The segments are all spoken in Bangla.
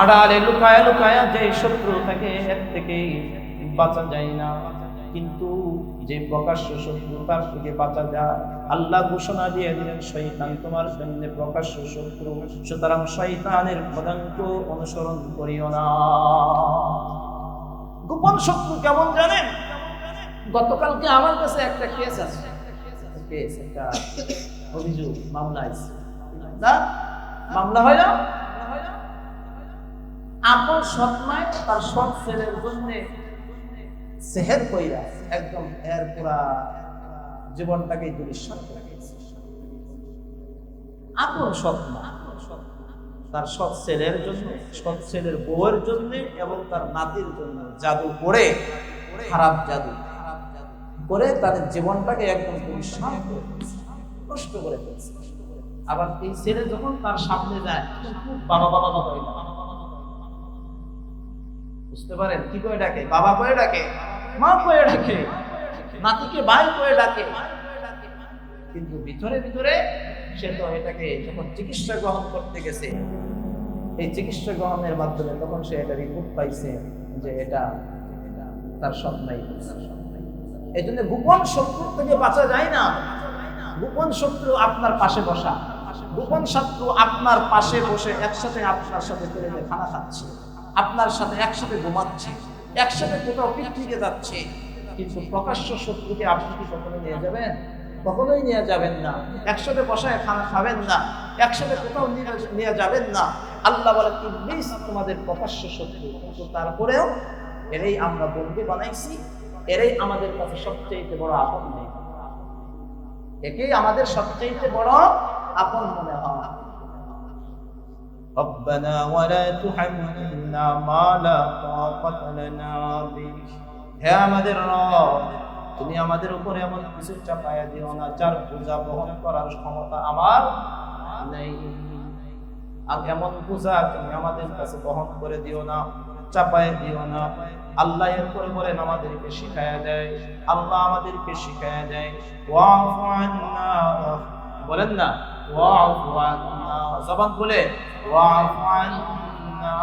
আড়ালে লুকায়া লুকায়া যে শত্রু থাকে এর থেকে বাঁচা যায় না, কিন্তু যে প্রকাশ্য শত্রু তার থেকে বাঁচা যায়। আল্লাহ ঘোষণা দিয়ে দিলেন, শয়তান তোমার জন্য প্রকাশ্য শত্রু, সুতরাং শয়তানের পদাঙ্ক অনুসরণ করিও না। গোপন শত্রু কেমন জানেন? গতকালকে আমার কাছে একটা কেস আছে, একটা অভিযোগ মামলা আছে না, মামলা হয় না, আপন সৎমায় তার সৎ ছেলের জন্য সেহের কইরা একদম এর পুরা জীবনটাকে দুলিশান করে দিয়েছে। আপন সৎমা তার সৎ ছেলের জন্য, সৎ ছেলের বউয়ের জন্য এবং তার নাতির জন্য জাদু করে, খারাপ জাদু করে তাদের জীবনটাকে একদম দুলিশান করে দিয়েছে, নষ্ট করে ফেলছে। আবার এই ছেলে যখন তার সামনে যায়, বাবা বাবা বাবা বুঝতে পারেন কি করে ডাকে? বাবা করে ডাকে, মা করে ডাকে, নাতিকে ভাই করে ডাকে, কিন্তু ভিতরে ভিতরে সে তো এটাকে যখন চিকিৎসা গ্রহণ করতে গেছে, এই চিকিৎসা গ্রহণের মাধ্যমে তখন সে এটা রিপোর্ট পাইছে যে এটা তার স্বপ্নাই। এই জন্য গোপন শত্রু থেকে বাঁচা যায় না। গোপন শত্রু আপনার পাশে বসা, গোপন শত্রু আপনার পাশে বসে একসাথে আপনার সাথে খানা খাচ্ছে, আপনার সাথে একসাথে ঘুমাচ্ছে, একসাথে কোথাও পিকনিকে যাচ্ছে, কিন্তু প্রকাশ্য শত্রুকে আপনি কি কখনো নিয়ে যাবেন? কখনোই নিয়ে যাবেন না। একসাথে বসায় খানা খাবেন না, একসাথে কোথাও নিয়ে যাবেন না। আল্লাহ বলেন ইবলিস তোমাদের প্রকাশ্য শত্রু, কিন্তু তারপরেও এরাই আমরা বন্ধু বানাইছি, এরাই আমাদের কাছে সবচেয়ে বড় আপন নেই, একেই আমাদের সবচেয়ে বড় আপন মনে হয়। ربنا ولا تحملنا ما لا طاقة لنا به। হে আমাদের রব, তুমি আমাদের উপরে এমন কিছু চাপায়া দিও না যার বোঝা বহন করার ক্ষমতা আমার নেই। আর এমন বোঝা তুমি আমাদের কাছে বহন করে দিও না, চাপায়া দিও না। আল্লাহ এরপরে বলেন আমাদেরকে শিখায়া দেয়, আল্লাহ আমাদেরকে শিখায়া দেয় ওয়াফু আন্না, বলেন না ওয়াফু আন্না, জবান বলে ওয়াফু আন্না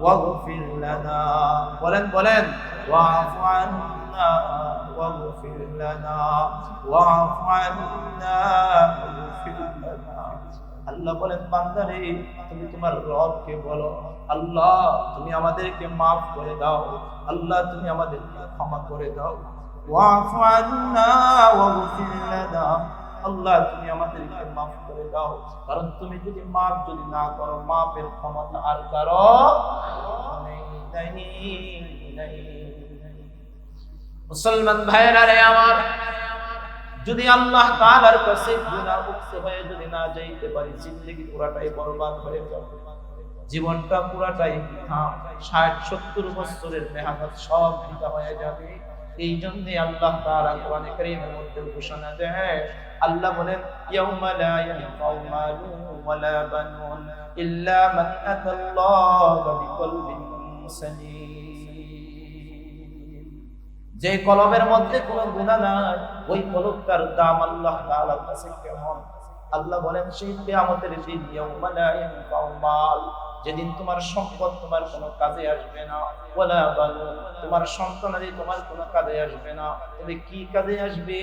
ওয়াগফির লানা, বলেন বলেন ওয়াফু আন্না ওয়াগফির লানা ওয়াফু আন্না ওয়াগফির লানা। আল্লাহ বলেন বান্দারে তুমি তোমার রবকে বলো, আল্লাহ তুমি আমাদেরকে মাফ করে দাও, আল্লাহ তুমি আমাদেরকে ক্ষমা করে দাও। ওয়াফু আন্না ওয়াগফির লানা, আল্লাহ তুমি আমাদেরকে মাফ করে দাও। কারণ তুমি যদি মাফ যদি না করো, মাফের ক্ষমতা আর কারো নেই। মুসলমান ভাইরা রে আমার, যদি আল্লাহ তাআলার কাছে গুনাহমুক্ত হয়ে যদি না যাইতে পারি, জিন্দেগি পুরাটাই বরবাদ হয়ে যাবে, জীবনটা পুরাটাই বৃথা, 60-70 বছরের মেহনত সব বৃথা হয়ে যাবে। এই জন্য আল্লাহ তাআলা কোরআনে কারীমের মধ্যে ঘোষণা দেয়, আল্লাহ বলেন ইয়াউমা লা ইয়ানফাউ মালুন ওয়ালা বানুন ইল্লা মান আতাল্লাহা বিকলবিন সালিম। যে কলবের মধ্যে কোনো গুনাহ নাই, ওই কলবটার দাম আল্লাহ তাআলার কাছে কেমন? আল্লাহ বলেন সেই কিয়ামতের দিন ইয়াউমা লা ইয়ানফাউ মাল, যেদিন তোমার সম্পদ তোমার কোনো কাজে আসবে না, ওয়ালা বানুন তোমার সন্তানাদি তোমার কোনো কাজে আসবে না। তবে কি কাজে আসবে?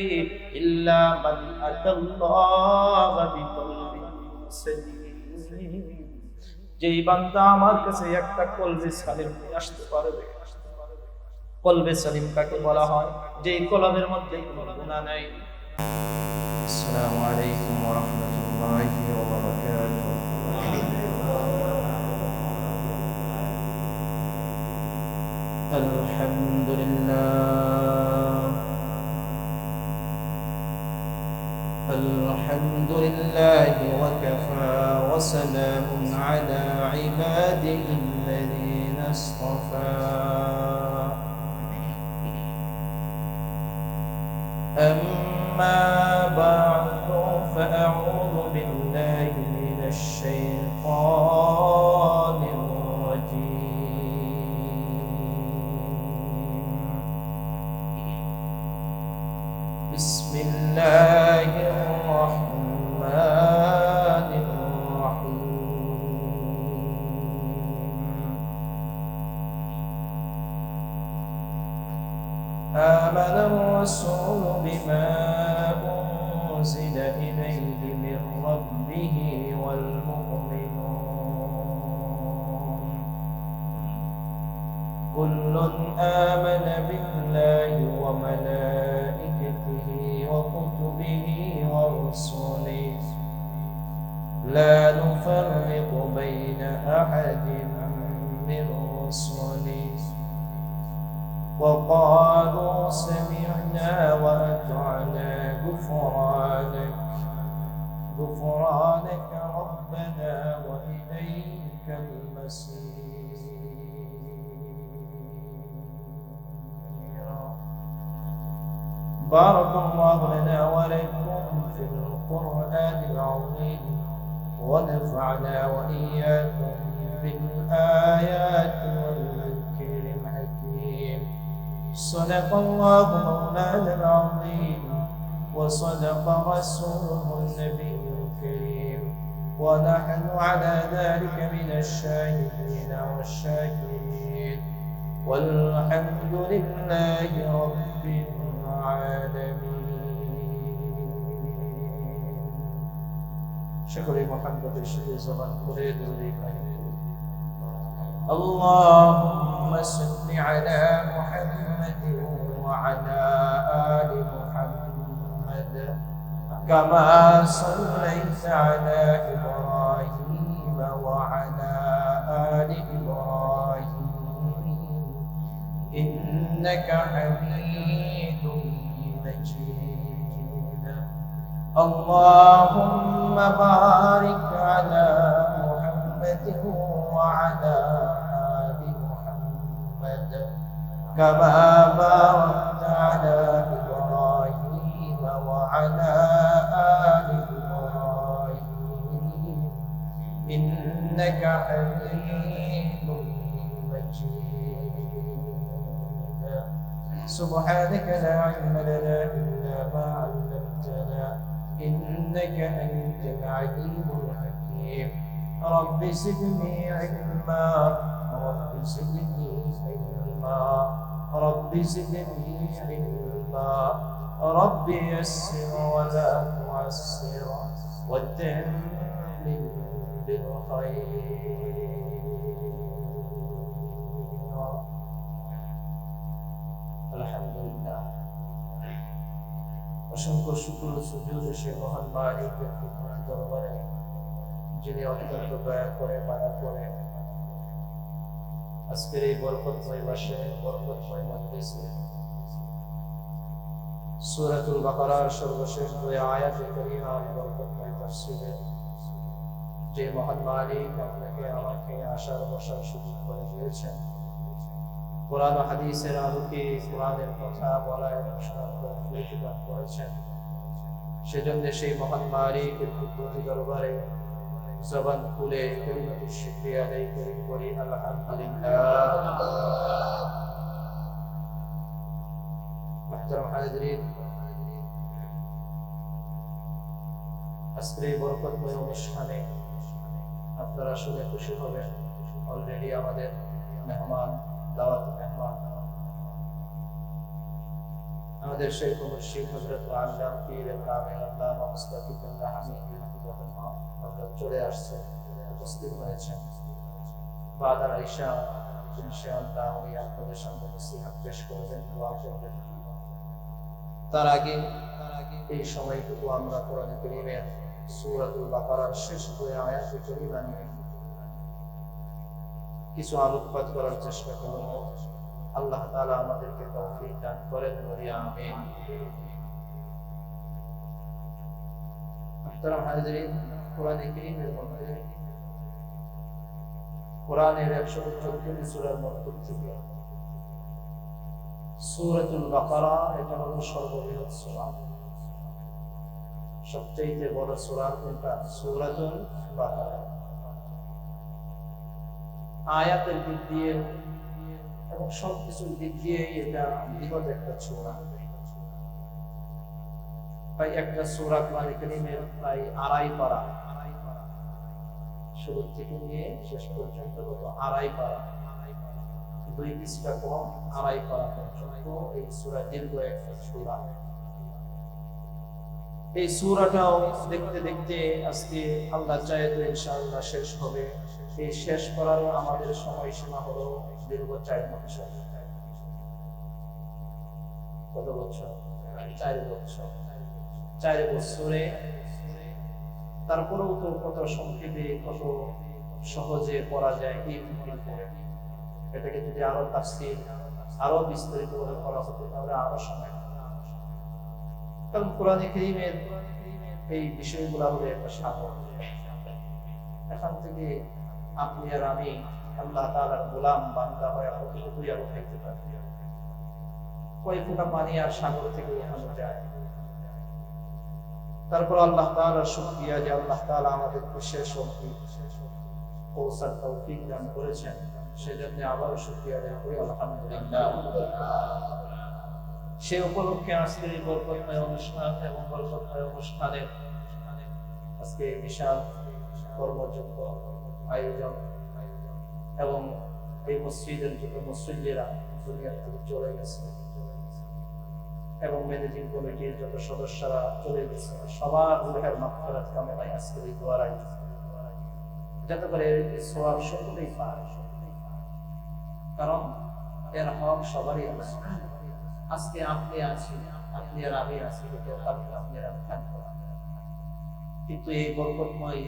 ইল্লা মান আতাল্লাহা বিকলবিন সালিম, যেই বান্দা আমার কাছে একটা কলবে সালিম নিয়ে আসতে পারবে। কলবে সালিম কাকে বলা হয়? যেই কলবের মধ্যে কোনো গুনাহ নাই। আসসালামু আলাইকুম ওয়া রাহমাতুল্লাহি ওয়া বারাকাতুহু। আলহামদুলিল্লাহি ওয়া কাফা ওয়া সালামুন আলা ইবাদিহি আল্লাযীনা ইসতাফা। أما بعد فأعوذ بالله من الشيطان الرجيم. بسم الله الرحمن الرحيم. آمن الرسول بما أنزل إليه من ربه والمؤمنون كل آمن بالله وملائكته وكتبه ورسله لا نفرق بين أحد من رسله وقالوا سمعنا وأطعنا غفرانك ربنا وإليك المصير. بارك الله لنا ولكم في القرآن العظيم ونفعنا وإياكم بالآيات والذكر الحكيم. صدق الله مولانا العظيم وصدق رسوله النبي الكريم ونحن على ذلك من الشاهدين والشاكرين والحمد لله رب العالمين. شكري محمد الشهيد زمان قريد اللهم صل على محمد وعلى آل محمد كما صليت على إبراهيم وعلى آل إبراهيم إنك حميد مجيد. اللهم بارك على محمد وعلى آل محمد كما باركت على إبراهيم وعلى آل إبراهيم إنك حميد مجيد. سبحانك لا علم لنا إلا ما علمتنا إنك أنت العليم الحكيم. رب زدني علما رب زدني علما رب زدني علما رب يسر ولا تعسر وتمم بالخير. আলহামদুলিল্লাহ অসংখ্য শুকর সুজুদ সে মহান মালিকের দরবারে যিনি অত্যন্ত দয়া করে মায়া করে আজকের এই বরকতময় মাসে বরকতময় মজলিসে সূরাতুল বাকারার সর্বশেষ 2 আয়াতে কারীমা বরকতময় তাফসীরে যে মহান মালিক আপনাকে আমাকে আশার বসার সুযোগ করে দিয়েছেন, কোরআন ও হাদিসের আলোকে কোরআনের কথা বলা এবং শোনার তৌফিক দান করেছেন, সেজন্য সেই মহান মালিকের কুদরতি দরবারে জবান খুলে কালিমাতুশ শুকরিয়া আদায় করি আলহামদুলিল্লাহ। মুহতারাম হাজিরিন, আজকের বরকতময় অনুষ্ঠানে আপনারা শুনে খুশি হবেন। অলরেডি আমাদের মেহমান দাওয়াত মেহমান আমাদের শেখ মুর্শিদ হযরত আল্লাহ পীর কামেল আল্লামা মুস্তাকিবুল্লাহ হামিদ রাহিমাহুল্লাহ হযরত চলে আসছে, উপস্থিত হয়েছেন। বাদার আয়েশা ইনশাআল্লাহ ওই আপনাদের সামনে নসিহত পেশ করবেন, দোয়া করবেন। তার আগে এই সময়টুকু আমরা কোরআন কারীমের সূরাতুল বাকারার শেষ 2 আয়াতে কারীমা নিয়ে কিছু আলোকপাত করার চেষ্টা করব। আল্লাহ তাআলা আমাদেরকে তৌফিক দান করেন, বলি আমিন। মুহতারাম হাজিরিন, কোরআন কারীমের মধ্যে কোরআনের 114 সূরার মধ্যে থেকে সূরাতুল বাকারা এটা হলো সর্ববৃহৎ সূরা, সবচেয়ে বড় সূরা কোনটা? সূরাতুল বাকারা। আয়াতের দিক দিয়ে এবং সবকিছুর দিক দিয়ে এটা বৃহৎ একটা সূরা। প্রায় একটা সূরা কোরআন কারীমের প্রায় 2.5 পারা, শুরু থেকে নিয়ে শেষ পর্যন্ত কত? 2.5 পারা। 2 পৃষ্ঠা কম, আড়াই পারা পর্যন্ত এই সূরা দীর্ঘ একটা সূরা। এই সূরাটাও দেখতে দেখতে আজকে আল্লাহ চায় তো ইনশাআল্লাহ শেষ হবে। এই শেষ করারও আমাদের সময়সীমা হলো দীর্ঘ 4 বছর। কত বছর? 4 বছর। 4 বছরে তারপরেও তো কত সংক্ষেপে, কত সহজে পড়া যায় এই ফিকির করে। এটাকে যদি আরো তাফসীর, আরো বিস্তারিত করে করা হতো তাহলে আরো সময়। কারণ কোরআনে কারীমের এই বিষয়গুলো হলো একটা সাগর। এখান থেকে আপনি আর আমি আল্লাহ তাআলার গোলাম বান্দা হয়ে কতটুকুই আর উঠাইতে পারি? কয় ফোঁটা পানি আর সাগর থেকে উঠানো যায়? তারপর আল্লাহ তাআলার শুকরিয়া যে আল্লাহ তাআলা আমাদেরকে শেষ অবধি পৌঁছার তৌফিক দান করেছেন, সেজন্য আবারও শুকরিয়া আদায় করি আলহামদুলিল্লাহ। সেই উপলক্ষে আজকের এই বরকতময় অনুষ্ঠান এবং বরকতময় অনুষ্ঠানে আজকে বিশাল কর্মযোগ্য আয়োজন এবং এই মসজিদের যত মুসল্লিরা দুনিয়া থেকে চলে গেছে এবং ম্যানেজিং কমিটির যত সদস্যরা চলে গেছে, সবার রুহের মাগফিরাত কামনায় আজকের এই দোয়ার আয়োজন, যাতে করে এই সওয়াব সকলেই পায়। কারণ এর হক সবারই আছে। আজকে আপনি আছেন, আপনি আর আমি আছি, কালকে আপনি আর আমি থাকবো। কিন্তু এই বরকতময়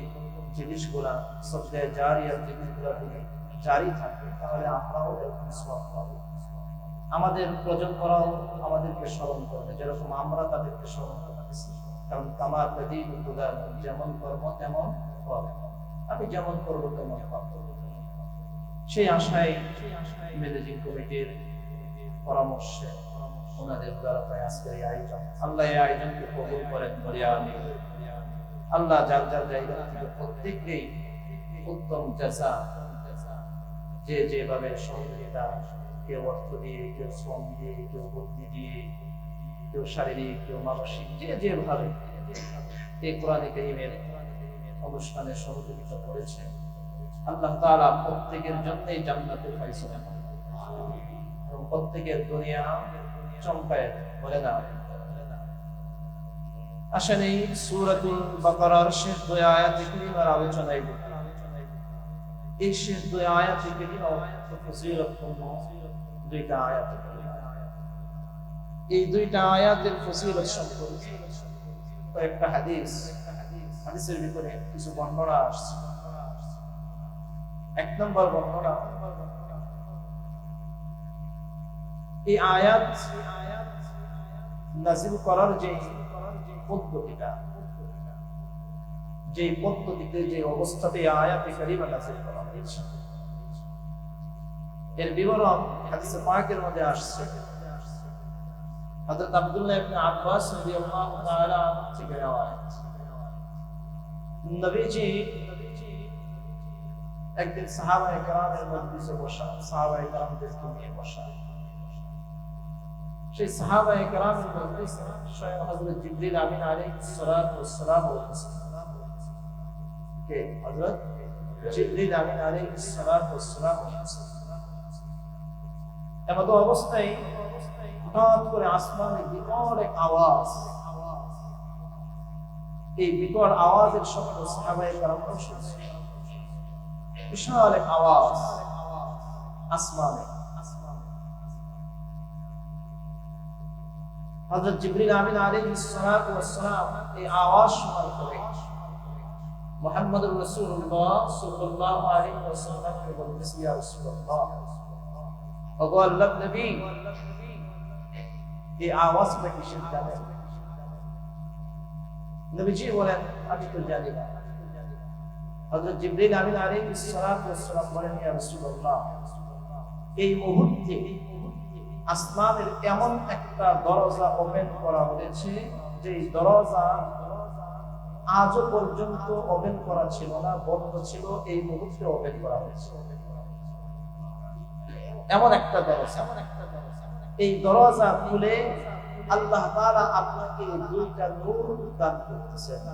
জিনিসগুলা সবচেয়ে জারি আর জিনিসগুলা যদি জারি থাকে তাহলে আমরাও এরকম সওয়াব পাবো। আমাদের প্রজন্মরাও আমাদেরকে স্মরণ করবে যেরকম আমরা তাদেরকে স্মরণ করতেছি। কারণ কামা তাদিন উদার, যেমন কর্ম তেমন ফল। আমি যেমন করবো তেমন পাবো। সেই আশায় ম্যানেজিং কমিটির পরামর্শে ওনাদের দ্বারা আজকের এই আয়োজন, আল্লাহ এই আয়োজনকে কবুল করেন বলে আমি আল্লাহ যার যার জায়গা থেকে প্রত্যেককেই উত্তম জাযা, যে যেভাবে সহযোগিতা, কেউ অর্থ দিয়ে, কেউ শ্রম দিয়ে, কেউ বুদ্ধি দিয়ে, কেউ শারীরিক, কেউ মানসিক, যে যেভাবে এই কোরআনে কারীমের অনুষ্ঠানে সহযোগিতা করেছে, আল্লাহ তাআলা প্রত্যেকের জন্যই জান্নাতের ফয়সালা করেন এবং প্রত্যেকের দুনিয়া চমকায় বলে না। আসেন এই সূরাতুল বাকারার শেষ 2 আয়াতে কারীমার আলোচনায় এই শেষ 2 আয়াতে কারীমা ফজিলতপূর্ণ 2টা আয়াত। এই 2টা আয়াতের ফজিলত সম্পর্কে কয়েকটা হাদিসের ভিতরে কিছু বর্ণনা আসছে। 1 নম্বর বর্ণনা, এই আয়াত নাযিল করার যে পদ্ধতিটা, যে পদ্ধতিতে, যে অবস্থাতে আয়াতে কারীমা নাযিল করা হয়েছে, এর বিবরণ হাদিসে পাকের মধ্যে আসছে। হযরত আব্দুল্লাহ ইবনে আব্বাস রাদিয়াল্লাহু তাআলা থেকে রওয়ায়াত, নবীজি একদিন সাহাবায়ে কেরামের মজলিসে বসা, সাহাবায়ে কেরামদেরকে নিয়ে বসা। সেই সাহাবায়ে কেরামের মজলিসে স্বয়ং হযরত জিবরিল আমিন আলাইহিস সালাতু ওয়াস সালাম উপস্থিত। কে? হযরত জিবরিল আমিন আলাইহিস সালাতু ওয়াস সালাম উপস্থিত। এমত অবস্থায় হঠাৎ করে আসমানে বিকট এক আওয়াজ, এই বিকট আওয়াজের শব্দ সাহাবায়ে কেরামরা শুনছে। বিশাল এক আওয়াজ আসমানে। হযরত জিবরিল আমিন আলাইহিস সালাতু ওয়াস সালাম এই আওয়াজ শোনার পরে মুহাম্মদুর রাসূলুল্লাহ সাল্লাল্লাহু আলাইহি ওয়াসাল্লামকে বলতেছে, ইয়া রাসূলুল্লাহ, ওগো আল্লাহর নবী, এই আওয়াজটা কিসের জানেন? নবীজি বলেন, আমি তো জানি না। হযরত জিবরিল আমিন আলাইহিস সালাতু ওয়াস সালাম বলেন, ইয়া রাসূলুল্লাহ, এই মুহূর্তে আসমানের এমন একটা দরজা ওপেন করা হয়েছে, যে দরজা আজও পর্যন্ত ওপেন করা ছিল না, বন্ধ ছিল, এই মুহূর্তে ওপেন করা হয়েছে। এমন একটা দরজা, এই দরজা খুলে আল্লাহ তাআলা আপনাকে 2টা নূর দান করতেছেন।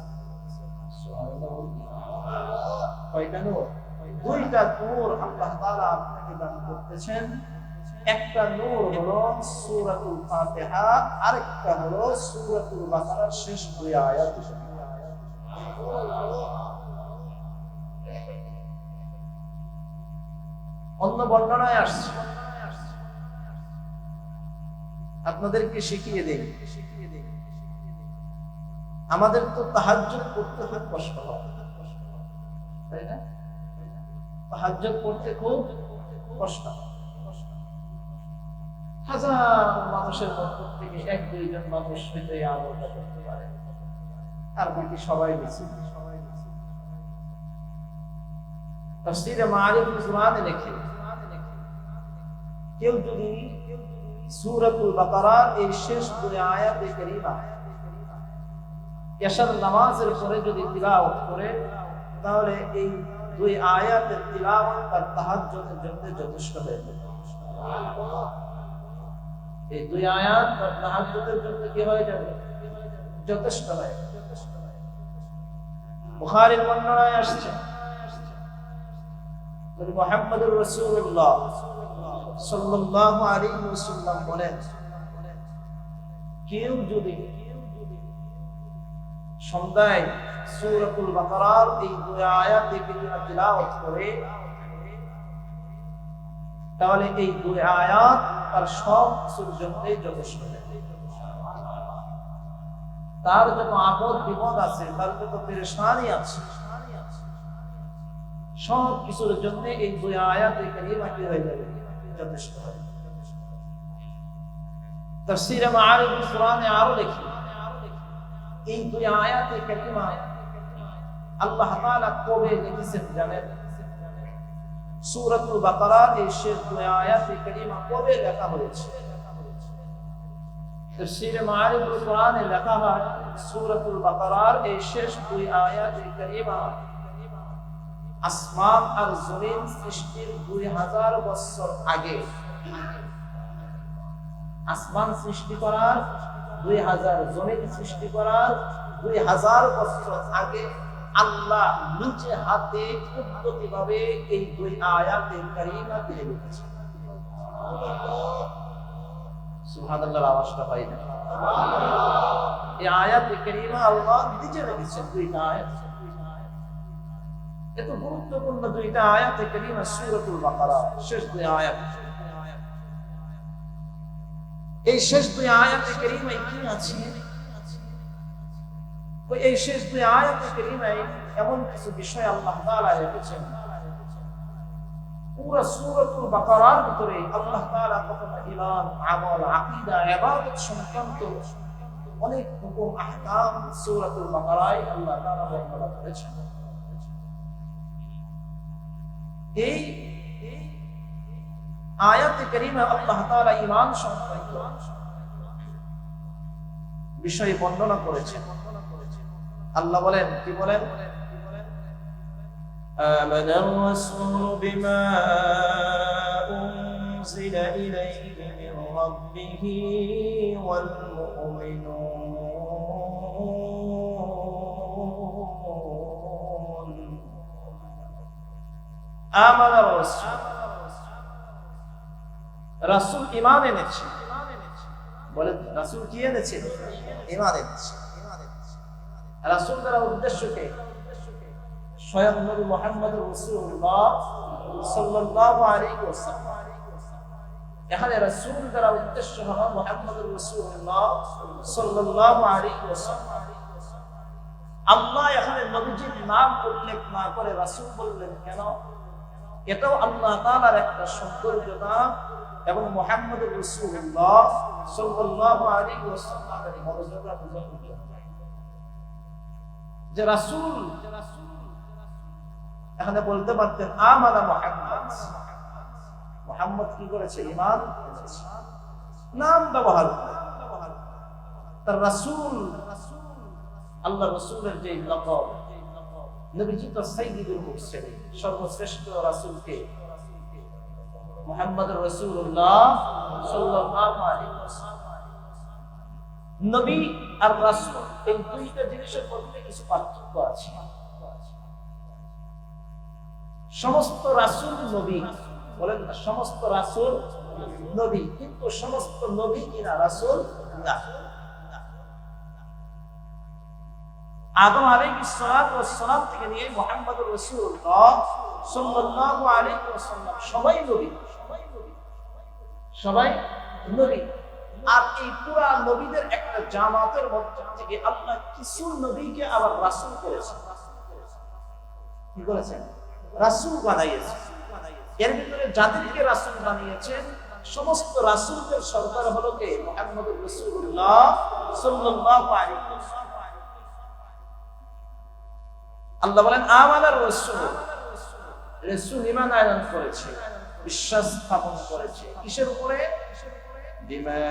কয়টা নূর? 2টা নূর আল্লাহ তাআলা আপনাকে দান করতেছেন। একটা নূর হলো সূরাতুল ফাতিহা, আরেকটা হলো সূরাতুল বাকারার শেষ দুই আয়াত। অন্য বর্ণনায় আসছে, আপনাদেরকে শিখিয়ে দেই। আমাদের তো তাহাজ্জুদ পড়তে খুব কষ্ট হয়, তাই না? তাহাজ্জুদ পড়তে খুব কষ্ট হয়। হাজার মানুষের মধ্য থেকে এক দুইজন মানুষ হয়তো এই আমলটা করতে পারে, আর বাকি সবাই মিছিল। তাফসীরে মাআরিফুল কুরআনে লেখে, কেউ যদি সূরাতুল বাকারার এই শেষ দুই আয়াতে কারিমা এশার নামাজের পরে যদি তিলাওয়াত করে, তাহলে এই দুই আয়াতের তিলাওয়াত তার তাহাজ্জুদের জন্য যথেষ্ট হয়ে যাবে। এই দুই আয়াত তার তাহাজ্জুদের জন্য কি হয়ে যাবে? যথেষ্ট হয়ে যাবে। বুখারীর বর্ণনায় আসছে, মুহাম্মদুর রাসূলুল্লাহ সাল্লাল্লাহু আলাইহি ওয়াসাল্লাম বলেন, কেউ যদি সন্ধ্যায় সূরাতুল বাকারার এই দুই আয়াতে কারিমা তিলাওয়াত করে, তাহলে এই দুই আয়াত তার সব কিছুর জন্যই যথেষ্ট। তার যত আপদ বিপদ আছে, তার যত পেরেশানি আছে, সব কিছুর জন্য এই দুই আয়াতে কারিমা কি হয়ে যাবে? যথেষ্ট হবে। তাফসীরে মাআরিফুল কুরআনে আরো লেখে, এই দুই আয়াতে কারিমা আল্লাহ তাআলা কবে লিখেছেন জানেন? সূরাতুল বাকারার এই শেষ দুই আয়াতে কারিমা কবে লেখা হয়েছে? তাফসীরে মাআরিফুল কুরআনে লেখা হয়, সূরাতুল বাকারার এই শেষ দুই আয়াতে কারিমা আসমান আর জমিন সৃষ্টির 2000 বছর আগে, আসমান সৃষ্টি করার 2000, জমিন সৃষ্টি করার 2000 বছর আগে আল্লাহ নিজে হাতে কুদরতিভাবে এই দুই আয়াতে কারিমা দিয়ে লিখেছেন। সুবহানাল্লাহর আওয়াজটা হয় না? এই আয়াতে কারিমা আল্লাহ নিজে লিখেছেন, দুইটা আয়াত। এত গুরুত্বপূর্ণ দুইটা আয়াতে কারিমা সূরাতুল বাকারা শেষ দুই আয়াত। এই শেষ দুই আয়াতে কারিমায় কি আছে? এই শেষ দুই আয়াতে কারিমায় এমন কিছু বিষয় আল্লাহ তাআলা রেখেছেন, পুরো সূরাতুল বাকারার ভিতরে আল্লাহ তাআলা কতটা ঈমান, আমল, আকীদা, ইবাদত সংক্রান্ত অনেক হুকুম আহকাম সূরাতুল বাকারায় আল্লাহ তাআলা বর্ণনা করেছেন। এই আয়াতে কারিমা আল্লাহ তাআলা ঈমান সংক্রান্ত বিষয় বর্ণনা করেছেন। আল্লাহ বলেন, কি বলেন? আমানার রাসূলু বিমা উনজিলা ইলাইহি মির রাব্বিহি ওয়াল মুমিনুন। আমানার রাসূল, রাসূল ঈমান এনেছে। বলেন, রাসূল কি এনেছে? ঈমান এনেছে। রাসূল দ্বারা উদ্দেশ্য কে? স্বয়ং নবী মুহাম্মদুর রাসূলুল্লাহ সাল্লাল্লাহু আলাইহি ওয়াসাল্লাম। এখানে রাসূল দ্বারা উদ্দেশ্য হলো মুহাম্মদুর রাসূলুল্লাহ সাল্লাল্লাহু আলাইহি ওয়াসাল্লাম। আল্লাহ এখানে নবীজির নাম উল্লেখ না করে রাসূল বললেন কেন? এটাও আল্লাহ তাআলার একটা সৌন্দর্যতা এবং মুহাম্মদুর রাসূলুল্লাহ সাল্লাল্লাহু আলাইহি ওয়াসাল্লামের মর্যাদা বোঝানোর জন্য। যে রাসূল এখানে বলতে পারতেন আমানা মুহাম্মদ, মুহাম্মদ কি করেছে? ঈমান এনেছে। নাম ব্যবহার করে তার রাসূল, আল্লাহ রাসূলের যে লকব, নবীজি তো সাইয়্যিদুল মুরসালিন, সর্বশ্রেষ্ঠ রাসূলকে মুহাম্মদুর রাসূলুল্লাহ সাল্লাল্লাহু আলাইহি ওয়াসাল্লাম। নবী আর রাসূল এই দুইটা জিনিসের মধ্যে কিছু পার্থক্য আছে। সমস্ত রাসূল নবী, বলেন না, সমস্ত রাসূল নবী, কিন্তু সমস্ত নবী কিনা রাসূল না। আদম আলাইহিস সালাতু ওয়াস সালাম থেকে নিয়ে মুহাম্মদুর রাসূলুল্লাহ সাল্লাল্লাহু আলাইহি ওয়াসাল্লাম সবাই নবী, সবাই নবী। আর এই পুরা নবীদের একটা জামাতের মধ্যে থেকে আল্লাহ কিছু নবীকে আবার রাসূল করেছেন। কি করেছেন? রাসূল বানাইয়েছেন। এর ভিতরে যাদেরকে রাসূল বানিয়েছেন, সমস্ত রাসূলদের সরদার হলো কে? মুহাম্মদুর রাসূলুল্লাহ সাল্লাল্লাহু আলাইহি ওয়াসাল্লাম। আল্লাহ বলেন আমানার রাসূল, রাসূল ঈমান আনয়ন করেছে, বিশ্বাস স্থাপন করেছে কিসের উপরে? বিমা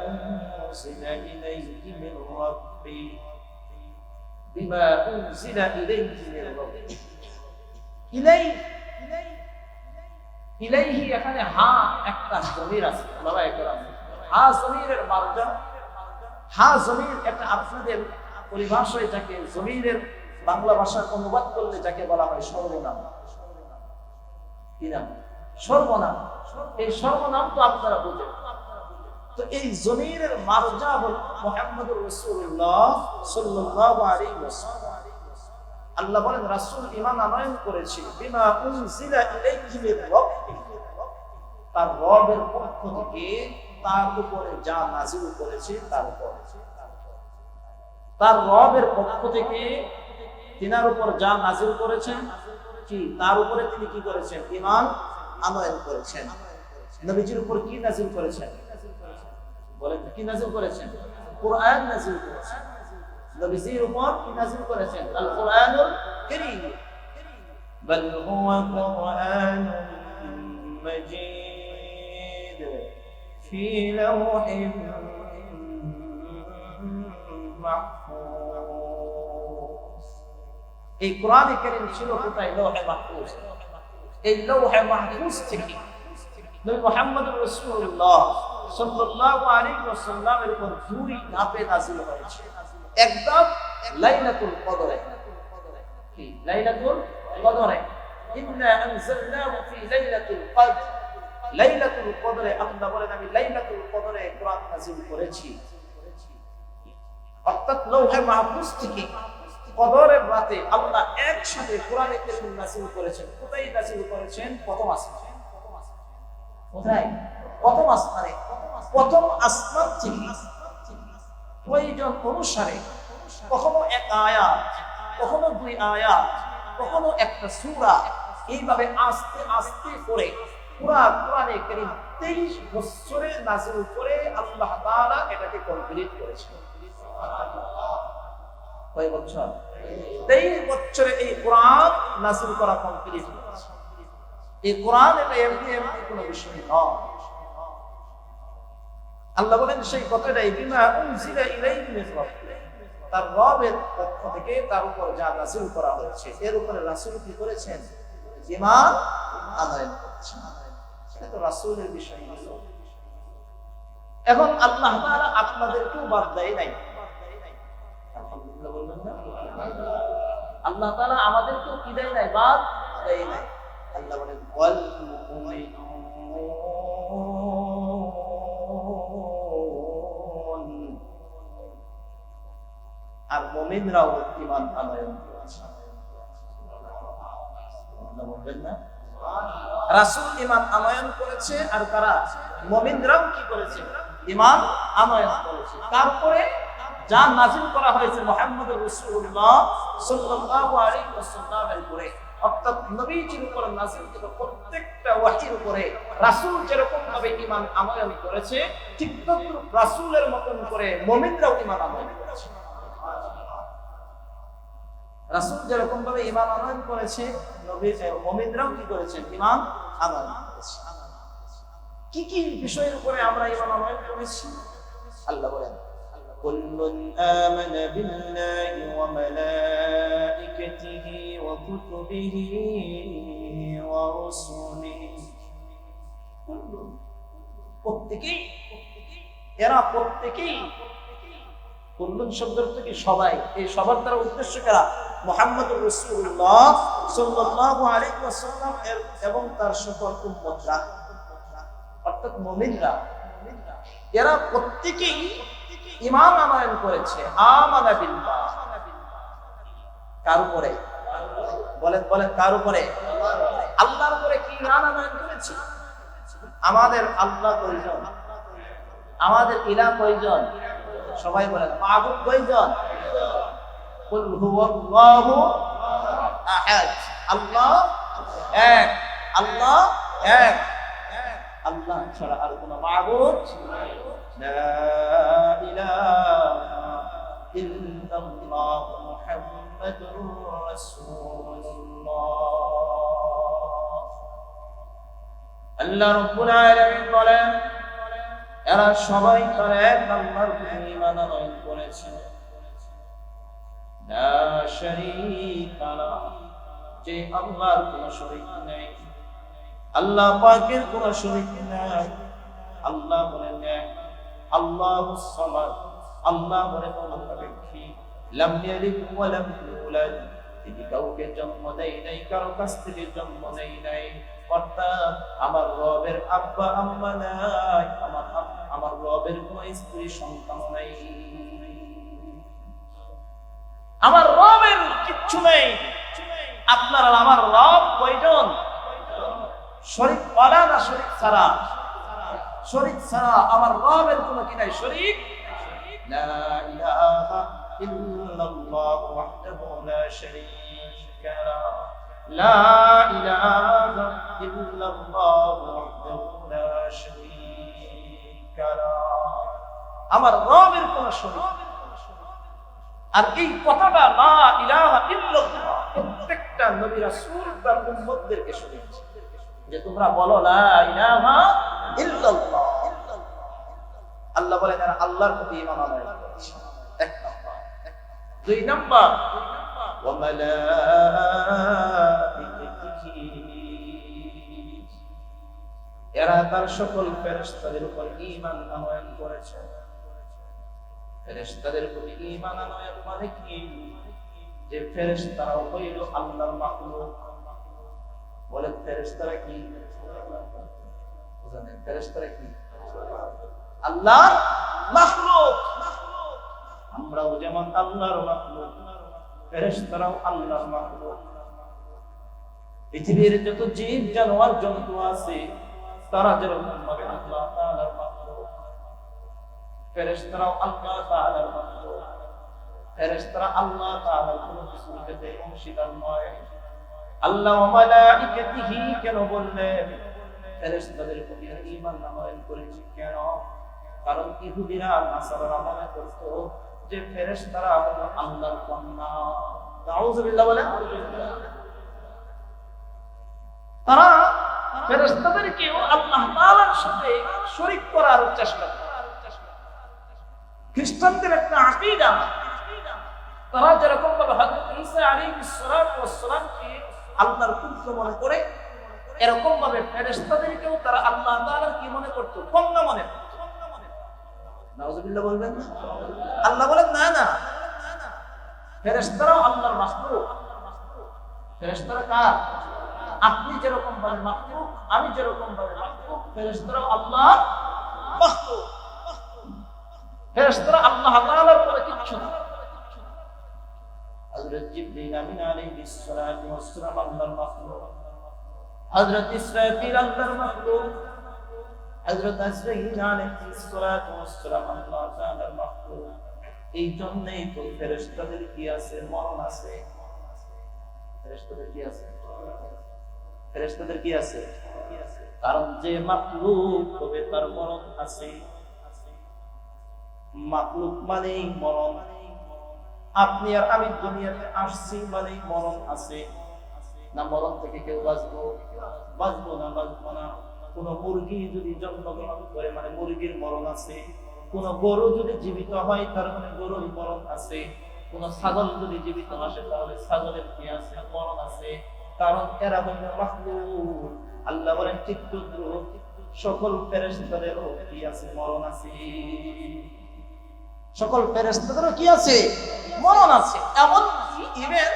উনজিলা ইলাইহি মির রাব্বি, বিমা উনজিলা ইলাইহি মির রাব্বি। ইলাইহি এখানে হা একটা জমির আছে বাবা, একরাম হা জমিরের মারজা, হা জমির একটা আপনাদের পরিভাষায় যাকে জমিরের বাংলা ভাষায় অনুবাদ করলে যাকে বলা হয় সর্বনাম। কি নাম? সর্বনাম। এই সর্বনাম তো আপনারা বুঝেন। তো এই জমিরের মারজা হল মুহাম্মদুর রাসূলুল্লাহ সাল্লাল্লাহু আলাইহি ওয়াসাল্লাম। আল্লাহ বলেন রাসূল ঈমান আনয়ন করেছে বিমা উনজিলা ইলাইহি মির রাব্বি, তার রবের পক্ষ থেকে তার উপরে যা নাযিল করেছে তার উপরে, তার রবের পক্ষ থেকে তিনার উপর যা নাযিল করেছেন কি তার উপরে তিনি কি করেছেন? ঈমান আনয়ন করেছেন। নবীজির উপর কি নাযিল করেছেন? বলেন কি নাযিল করেছেন? কুরআন নাযিল করেছেন। নবীজির উপর কি নাযিল করেছেন? আল কুরআনুল কারীম। বাল হুয়া কুরআনুম মাজিদ ফি লাওহিন মাহফুজ। এই কোরআনে কারীম ছিল কোথায়? লৌহে মাহফুজ। এই লৌহে মাহফুজ থেকে নবী মুহাম্মদুর রাসূলুল্লাহ সাল্লাল্লাহু আলাইহি ওয়াসাল্লামের উপর দুই ধাপে নাযিল হয়েছে। একদম লাইলাতুল কদরে। কি? লাইলাতুল কদরে। ইন্না আনজালনাহু ফি লাইলাতুল কদর। লাইলাতুল কদরে আল্লাহ বলেন আমি লাইলাতুল কদরে কোরআন নাযিল করেছি। অর্থাৎ লৌহে মাহফুজ থেকে কদরের রাতে আল্লাহ একসাথে কোরআনে কারীম নাযিল করেছেন। কোথায় নাযিল করেছেন? প্রথম আসমানে। কোথায়? প্রথম আসমানে। প্রথম আসমান থেকে প্রয়োজন অনুসারে কখনো এক আয়াত, কখনো দুই আয়াত, কখনো একটা সূরা, এইভাবে আস্তে আস্তে করে পুরা কোরআনে কারীম 23 বছরে নাযিল করে আল্লাহ তাআলা এটাকে কমপ্লিট করেছেন। কয় বছর? 23 বছরে এই কোরআন নাযিল করা কমপ্লিট হয়েছে। এই কোরআন এটা এমনি এমনি কোনো বিষয় নয়। আল্লাহ বলেন সেই কথাটাই বিমা উনজিলা ইলাইহি মির রাব্বি, তার রবের পক্ষ থেকে তার উপর যা নাযিল করা হয়েছে এর উপরে রাসূল কি করেছেন? ঈমান আনয়ন করেছেন। এটা তো রাসূলের বিষয়। এখন আল্লাহ তাআলা আপনাদেরকেও বাদ দেয় নাই। আলহামদুলিল্লাহ বলবেন না? আল্লাহ তাআলা আমাদেরকেও কি দেয় নাই? বাদ দেয় নাই। আল্লাহ বলেন ওয়াল মুমিনুন, আর মুমিনরাও ঈমান আনয়ন করেছে। আল্লাহ বলবেন না? রাসূল ঈমান আনয়ন করেছে আর তারা মুমিনরাও কি করেছে? ঈমান আনয়ন করেছে। তারপরে যা নাযিল করা হয়েছে মুহাম্মদুর রাসূলুল্লাহ সাল্লাল্লাহু আলাইহি ওয়াসাল্লামের উপরে, অর্থাৎ নবীজির উপর নাযিলকৃত প্রত্যেকটা ওয়াহীর উপরে রাসূল যেরকম ভাবে ঈমান আনয়ন করেছে, ঠিক তদ্রূপ রাসূলের মতন করে মুমিনরাও ঈমান আনয়ন করেছে। রাসূল যেরকম ভাবে ঈমান আনয়ন করেছে, নবীজি মুমিনরাও কি করেছেন? ঈমান আনয়ন করেছে। কি কি বিষয়ের উপরে আমরা ঈমান আনয়ন করেছি? আল্লাহ বলেন কুল্লুন আমানা বিল্লাহি ওয়া মালাইকাতিহি ওয়া কুতুবিহি ওয়া রাসূলিহি। প্রত্যেকেই, এরা প্রত্যেকেই, কুল্লুন শব্দের থেকে সবাই, এই সবার দ্বারা উদ্দেশ্য কারা? মুহাম্মদুর রাসূলুল্লাহ সাল্লাল্লাহু আলাইহি ওয়াসাল্লাম এবং তার সকল উম্মতরা। অর্থাৎ মুমিনরা এরা প্রত্যেকেই ঈমান আনয়ন করেছে। আমানা বিল্লাহ, কার উপরে? বলেন বলেন, কার উপরে? আল্লাহর উপরে কি ঈমান আনয়ন করেছে? আমাদের আল্লাহ কয়জন? আমাদের ইলাহ কয়জন? সবাই বলেন মাবুদ কয়জন? কুল হুয়াল্লাহু আহাদ, আল্লাহ এক, আল্লাহ এক, আল্লাহ ছাড়া আর কোনো মাবুদ লা ইলাহা ইল্লাল্লাহ মুহাম্মাদুর রাসূলুল্লাহ। আল্লাহ রাব্বুল আলামিন বলেন এরা সবাই তার এক আল্লাহর উপরে ঈমান আনয়ন করেছে। লা শারীকা লাহু, যে আল্লাহর কোনো শরীক নেই, আল্লাহ পাকের কোনো শরীক নাই। আল্লাহ বলেন এক, আল্লাহুস সামাদ, আল্লাহ বলেন অমুখাপেক্ষী, লাম ইয়ালিদ ওয়া লাম ইউলাদ, তিনি কাউকে জন্ম দেয় নাই, কারো কাছ থেকে জন্ম নেয় নাই। অর্থাৎ আমার রবের আব্বা আম্মা নাই, আমার রবের কোনো স্ত্রী সন্তান নাই, আমার রবের কিচ্ছু নেই। আপনার আর আমার রব কয়জন? শরীক ওয়ালা না শরীক ছাড়া? শরীক ছাড়া আমার রবের কোনো কি নাই? শরীক। লা ইলাহা ইল্লাল্লাহ ওয়াহদাহু লা শারীকা লাহু, লা ইলাহা ইল্লাল্লাহ ওয়াহদাহু লা শারীকা লাহু, আমার রবের কোনো শরীক। আর এই কথাটা লা ইলাহা ইল্লাল্লাহ প্রত্যেকটা নবী রাসূল তার উম্মতদেরকে শোনাচ্ছে যে তোমরা বলো লা ইলাহা ইল্লাল্লাহ। আল্লাহ বলেন এরা আল্লাহর প্রতি ঈমান আনয়ন করেছে, এক নাম্বার। দুই নাম্বার ওয়া মালাইকাতিহি, এরা তার সকল ফেরেশতাদের উপর ঈমান আনয়ন করেছে। ফেরেশতাদের প্রতি ঈমান আনয়ন মানে কি? যে ফেরেশতারা হইল আল্লাহর মাখলুক। বলে ফেরেশতারা কি? বুঝেন ফেরেশতারা কি? আল্লাহর মাখলুক। আমরাও যেমন আল্লাহর মাখলুক, ফেরেশতারাও আল্লাহর মাখলুক। পৃথিবীর যত জীব জানোয়ার জন্তু আছে তারা যেরকম ভাবে আল্লাহ তাআলার মাখলুক, ফেরেশতারাও আল্লাহ তাআলার মাখলুক। ফেরেশতারা আল্লাহ তাআলার কোনো কিছুর সাথে অংশীদার নয়। আল্লাহ ওয়া মালাইকাতিহি কেন বললেন? ফেরেশতাদের প্রতি ঈমান আনয়ন করেছে কেন? কারণ ইহুদিরা নাসারারা মনে করত যে ফেরেশতারা হলো আল্লাহর কন্যা। নাউযুবিল্লাহ বলেন। তারা ফেরেশতাদেরকেও আল্লাহ তাআলার সাথে শরীক করার চেষ্টা করে। খ্রিস্টানদের একটা আকীদা, তারা যেরকম ভাবে হযরত ঈসা আলাইহিস সালাতু ওয়াস সালামকে আল্লাহর পুত্র মনে করে, এরকম ভাবে ফেরেশতাদেরকেও তারা আল্লাহ তাআলার কি মনে করত? কন্যা মনে করত। নাউযুবিল্লাহ বলবেন না? আল্লাহ বলেন না না, ফেরেশতারাও আল্লাহর মাখলুক। ফেরেশতারা কার? আপনি যেরকম ভাবে মাখলুক, আমি যেরকম ভাবে মাখলুক, ফেরেশতারাও আল্লাহর মাখলুক। ফেরেশতারা আল্লাহ তাআলার পরে কিচ্ছু না। হযরত জিবরিল আমিন আলাইহিস সালাতু ওয়াস সালাম আল্লাহর মাখলুক, হযরত ইসরাফিল আল্লাহর মাখলুক, হযরত আজরাইল আলাইহিস সালাতু ওয়াস সালাম আল্লাহ তাআলার মাখলুক। এই জন্যই তো ফেরেশতাদের কি আছে? মরণ আছে। ফেরেশতাদের কি আছে? ফেরেশতাদের কি আছে? কারণ যে মাখলুক হবে তার মরণ আছে। মাখলুক মানেই মরণ। আপনি আর আমি দুনিয়াতে আসছি মানেই মরণ আছে। না মরণ থেকে কেউ বাঁচবো? বাঁচবো না, বাঁচবো না। কোন মুরগি যদি জন্মগ্রহণ করে মানে মুরগির মরণ আছে। কোন গরু যদি জীবিত হয় তার মানে গরুর মরণ আছে। কোন ছাগল যদি জীবিত আসে তাহলে ছাগলের কি আছে? মরণ আছে। কারণ এরা হইল মাখলুক। আল্লাহ বলেন ঠিক তদ্রুপ সকল ফেরেশতাদেরও কি আছে? মরণ আছে। সকল ফেরেশতাদেরও কি আছে? মরণ আছে। এমন কি ইভেন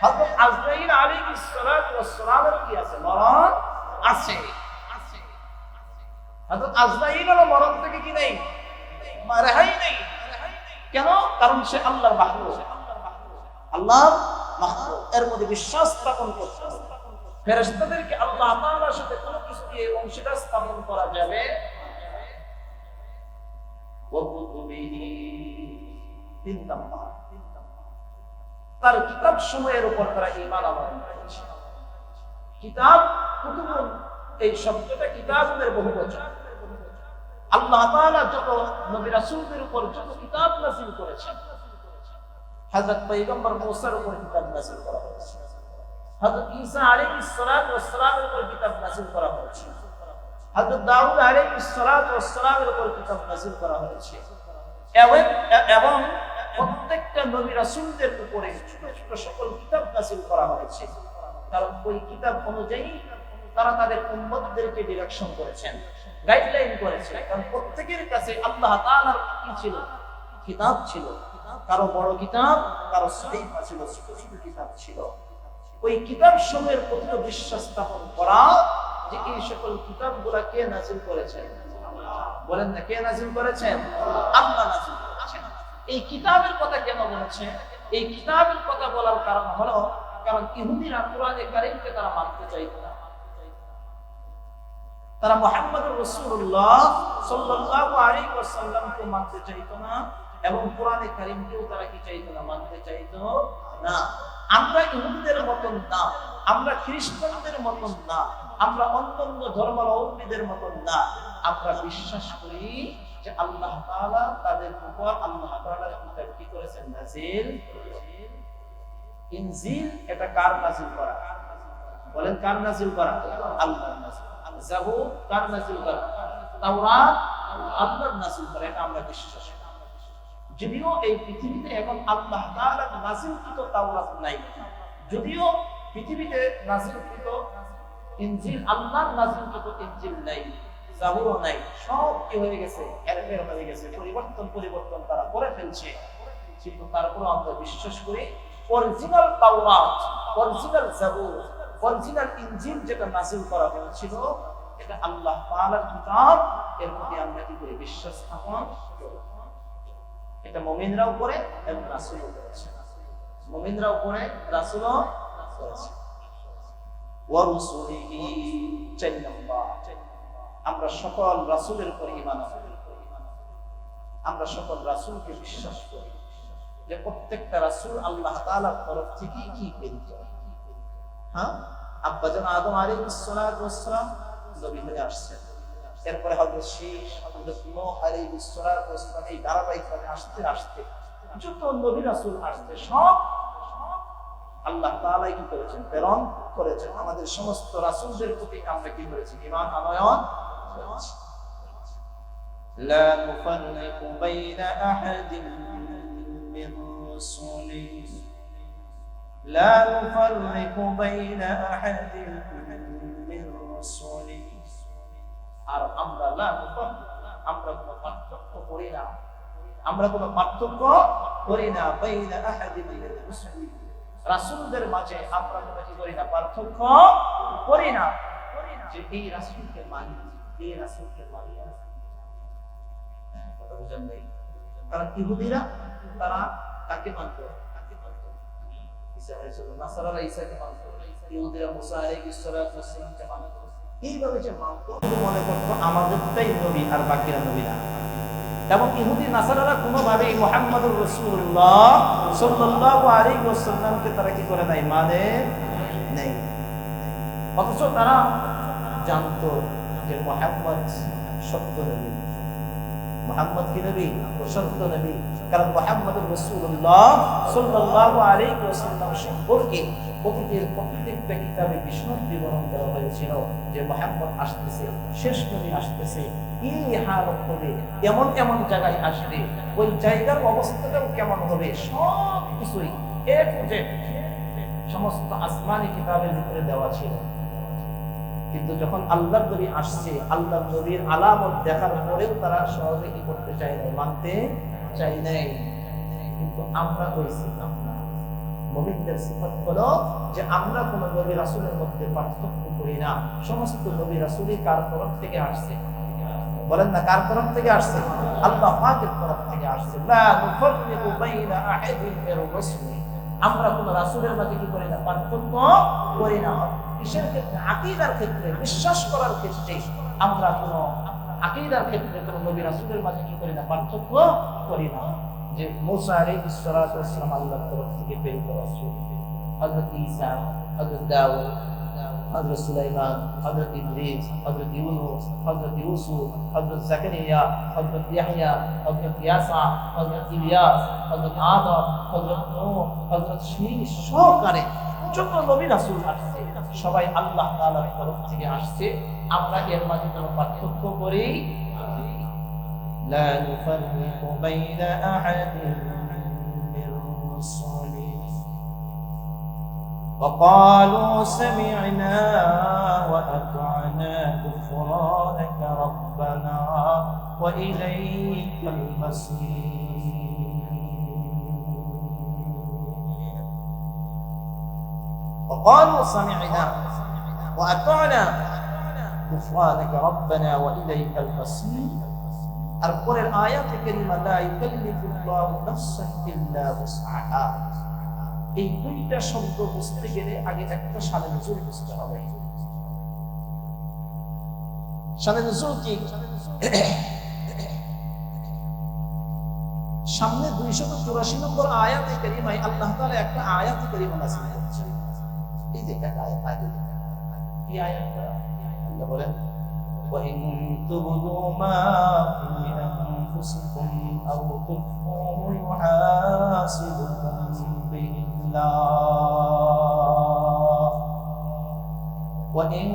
হযরত আজরাইল আলাইহিস সালাতু ওয়াস সালামের কি আছে? মরণ আছে। হযরত আজরাইল হলো মরণ থেকে কি নেই, রেহাই নেই। কেন? কারণ সে আল্লাহর মাখলুক, আল্লাহর মাখলুক, এর মধ্যে বিশ্বাস স্থাপন করতে হবে। ফেরেশতাদেরকে আল্লাহ তাআলার সাথে কোনো কিছু দিয়ে অংশীদার স্থাপন করা যাবে তিন নাম্বার, তার কিতাব সমূহের উপর তারা ঈমান আনয়ন করেছে। কিতাব, কুতুবুন, এই শব্দটা কিতাবের বহুবচন। আল্লাহ তাআলা যত নবী রাসূলদের উপর যত কিতাব নাযিল করেছেন, হযরত পয়গম্বর মুসার উপর কিতাব নাযিল করা হয়েছে, হযরত ঈসা আলাইহিস সালাতু ওয়াস সালামের উপর কিতাব নাযিল করা হয়েছে, হযরত দাউদ আলাইহিস সালাতু ওয়াস সালামের উপর কিতাব নাযিল করা হয়েছে, এবং প্রত্যেকটা নবী রাসূলদের উপরে ছোট ছোট সকল কিতাব নাযিল করা হয়েছে। কারণ ওই কিতাব অনুযায়ী তারা তাদের উম্মতদেরকে ডিরেকশন করেছেন, গাইডলাইন করেছে। কারণ প্রত্যেকের কাছে আল্লাহ তাআলার কি ছিল? কিতাব ছিল। কারো বড় কিতাব, কারো সাহিফা ছিল, ছোট ছোট কিতাব ছিল। ওই কিতাব সমূহের প্রতি বিশ্বাস স্থাপন করা যে এই সকল কিতাবগুলা কে নাযিল করেছেন? বলেন না, কে নাযিল করেছেন? আল্লাহ নাযিল করেছেন। এই কিতাবের কথা কেন বলেছে? এই কিতাবের কথা বলার কারণ হলো, কারণ ইহুদিরা কোরআনে কারীমকে তারা মানতে চাইত না। তারা মুহাম্মদুর রাসূলুল্লাহ সাল্লাল্লাহু আলাইহি ওয়াসাল্লামকে মানতে চাইত না, এবং কোরআনে কারীমকেও তারা কি চাইত না? মানতে চাইত না। আমরা ইহুদিদের মতন না, আমরা খ্রিস্টানদের মতন না, আমরা অন্যান্য ধর্মাবলম্বীদের মতন না। আমরা বিশ্বাস করি যে আল্লাহ তাআলা তাদের উপর আল্লাহ তাআলার কিতাব কি করেছেন? নাযিল করেছেন। ইনজিল এটা কার নাযিল করা? বলেন, কার নাযিল করা? আল্লাহর নাযিল। জাবুর কার নাযিল করা? তাওরাত আল্লাহর নাযিল করা। এটা আমরা বিশ্বাস করি। যদিও এই পৃথিবীতে এখন আল্লাহ তাআলার নাযিলকৃত তাওরাত নাই, যদিও পৃথিবীতে নাযিলকৃত ইনজিল, আল্লাহর নাযিলকৃত ইনজিল নাই, জাবুরও নাই, সব কি হয়ে গেছে? হেরফের হয়ে গেছে, পরিবর্তন তারা করে ফেলছে। কিন্তু তারপরেও আমরা বিশ্বাস করি অরিজিনাল তাওরাত, অরিজিনাল জাবুর, অরিজিনাল ইনজিল যেটা নাযিল করা হয়েছিল, এটা আল্লাহ তাআলার কিতাব। এর মধ্যে আমরা কি করি? বিশ্বাস স্থাপন করি। এটা মুমিনরাও করে এবং রাসূলও করেছে, মুমিনরাও করে, রাসূলও করেছে। ওয়া রাসূলিহি, চার নাম্বার, আমরা সকল রাসূলের উপর ঈমান আনি। আমরা সকল রাসূলকে বিশ্বাস করি যে প্রত্যেকটা রাসূল আল্লাহ তাআলার তরফ থেকে কি প্রেরিত। হ্যাঁ, আব্বাজান আদম আলাইহিস সালাতু ওয়াস সালাম নবী হয়ে আসছেন, এরপরে হযরত শীশ, হযরত নূহ আলাইহিস সালাতু ওয়াস সালাম, এই ধারাবাহিকভাবে আসতে আসতে যত নবী রাসূল আসছে, সব আল্লাহ তাআলাই কি করেছেন? প্রেরণ করেছেন। আমাদের সমস্ত রাসূলদের প্রতি আমরা কি করেছি? ঈমান আনয়ন করেছি। লা নুফাররিকু বাইনা আহাদিন মির রাসূলিহি, লা নুফাররিকু বাইনা আহাদিন মির রাসূলিহি। আর আমরা লা নুফাররিকু, আমরা কোনো পার্থক্য করি না, আমরা কোনো পার্থক্য করি না বাইনা আহাদিন মির রাসূলিহি, রাসূলদের মাঝে আমরা কোনো কি করি না? পার্থক্য করি না। যে এই রাসূলকে মানি, এই রাসূলকে মানি না। কথা বুঝেন নাই? কারণ ইহুদিরা তারা কাকে মানত? ঈসা আলাইহিস সালাম, নাসারারা ঈসাকে মানত, ইহুদিরা মুসা আলাইহিস সালামকে মানত। এইভাবে যে মানত, মনে করতো আমাদেরটাই নবী আর বাকিরা নবী না। এবং ইহুদি নাসারারা কোনোভাবেই মুহাম্মদুর রাসূলুল্লাহ সাল্লাল্লাহু আলাইহি ওয়াসাল্লামকে তারা কি করে নাই? মানে নেই। অথচ তারা জানতো যে মুহাম্মদ সত্য নবী। মুহাম্মদ কি নবী? সত্য নবী। কারণ মুহাম্মদুর রাসূলুল্লাহ সাল্লাল্লাহু আলাইহি ওয়াসাল্লাম সম্পর্কে অতীতের প্রত্যেকটা কিতাবে বিশদ বিবরণ দেওয়া হয়েছিল যে মুহাম্মদ আসতেছে, শেষ নবী আসতেছে, এই হালত হবে, এমন এমন জায়গায় আসবে, ওই জায়গার অবস্থাটাও কেমন হবে, সব কিছুই এ টু জেড সমস্ত আসমানি কিতাবের ভিতরে দেওয়া ছিল। কিন্তু যখন আল্লাহর নবী আসছে, আল্লাহর নবীর আলামত দেখার পরেও তারা সহজে কি করতে চায় না? মানতে চাই নাই। কিন্তু আমরা ওই সিফাত না। মুমিনদের সিফাত হলো যে আমরা কোন নবী রাসূলের মধ্যে পার্থক্য করি না। সমস্ত নবী রাসূলই কার তরফ থেকে আসছে? বলেন না কার তরফ থেকে আসছে? আল্লাহ পাকের তরফ থেকে আসছে। লা নুফাররিকু বাইনা আহাদিন মির রাসূলি, আমরা কোন রাসূলের মাঝে কি করি না, পার্থক্য করি না। কিসের ক্ষেত্রে? আকীদার ক্ষেত্রে, বিশ্বাস করার ক্ষেত্রে আমরা কোন আকীদার ক্ষেত্রে কোন নবী রাসূলের মাঝে কি করি না, পার্থক্য করি না। যে মূসা আলাইহিস সালাতু ওয়াস সালাম আল্লাহর তরফ থেকে প্রেরিত রাসূল, হযরত ঈসা, হযরত দাউদ, হযরত সুলাইমান, হযরত ইদ্রিস, হযরত ইউনূস, হযরত ইউসুফ, হযরত জাকারিয়া, হযরত ইয়াহইয়া, হযরত ইয়াসা, হযরত ইলিয়াস, হযরত আদম, হযরত নূহ, হযরত শীস সহকারে যত নবী রাসূল আসছে সবাই আল্লাহ তাআলার তরফ থেকে আসছে। আমরা এর মাঝে কোনো পার্থক্য করি লা নুফাররিকু বাইনা আহাদিন মির রাসূলি وقالوا سمعنا وأطعنا غفرانك ربنا وإليك المصير وقالوا سمعنا وأطعنا غفرانك ربنا وإليك المصير أرقر الآيات الكريمة لا يكلف الله نفسا إلا وسعها এই দুইটা শব্দ বুঝতে গেলে আগে একটা শানে নজুল বুঝতে হবে। শানে নজুল কি? সামনে 284 নম্বর আয়াতে কারিমায় আল্লাহ তাআলা একটা আয়াতে কারিমা নাযিল করেছেন। এই যে একটা আয়াত আগে কি আয়াতটা আল্লাহ বলেন وَإِن تُبْدُوا مَا فِي أَنفُسِكُمْ أَوْ تُخْفُوهُ يُحَاسِبْكُم بِهِ اللَّهُ وَإِن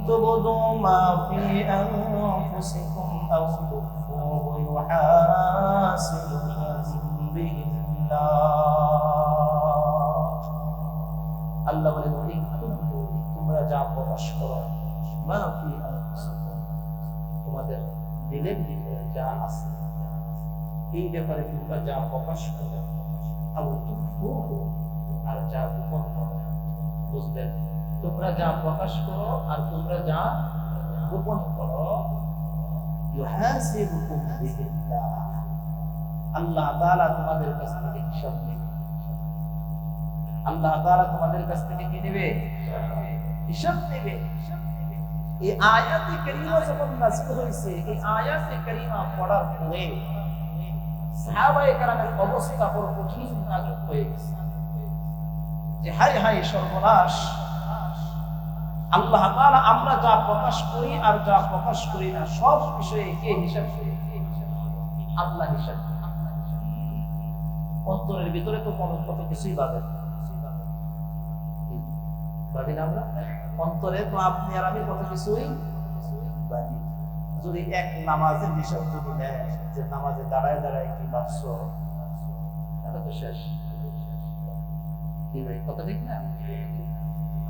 تُبْدُوا مَا فِي أَنفُسِكُمْ أَوْ تُخْفُوهُ يُحَاسِبْكُم بِهِ اللَّهُ আল্লাহ বলেন وَإِن تُبْدُوا তোমরা যা প্রকাশ করো মা ফি আনফুসিকুম তোমাদের দিলের ভিতরে যা আছে এই ব্যাপারে তোমরা যা প্রকাশ করো আর যা গোপন করো, বুঝলেন? তোমরা যা প্রকাশ করো আর তোমরা যা গোপন করো ইউহাসিবুকুম বিহিল্লাহ আল্লাহ তাআলা তোমাদের কাছ থেকে হিসাব নেবে। আল্লাহ তাআলা তোমাদের কাছ থেকে কি নেবে? হিসাব নেবে। এই আয়াতে কারিমা যখন নাযিল হয়েছে, এই আয়াতে কারিমা পড়ার পরে সাহাবায়ে কেরামের অবস্থা বড় কঠিন নাজুক হয়ে গেছে যে হায় হায় সর্বনাশ, আল্লাহ তাআলা আমরা যা প্রকাশ করি আর যা প্রকাশ করি না সব বিষয়ে কে হিসাব করে? আল্লাহ হিসাব। অন্তরের ভিতরে তো কত কিছুই ভাবেন, ভাবি না আমরা? অন্তরে তো আপনি আর আমি কত কিছুই ভাবি। যদি এক নামাজের হিসাব যদি নেয় যে নামাজে দাঁড়ায় দাঁড়ায় কি ভাবছো, এটা তো শেষ। কি ভাই কথা ঠিক না?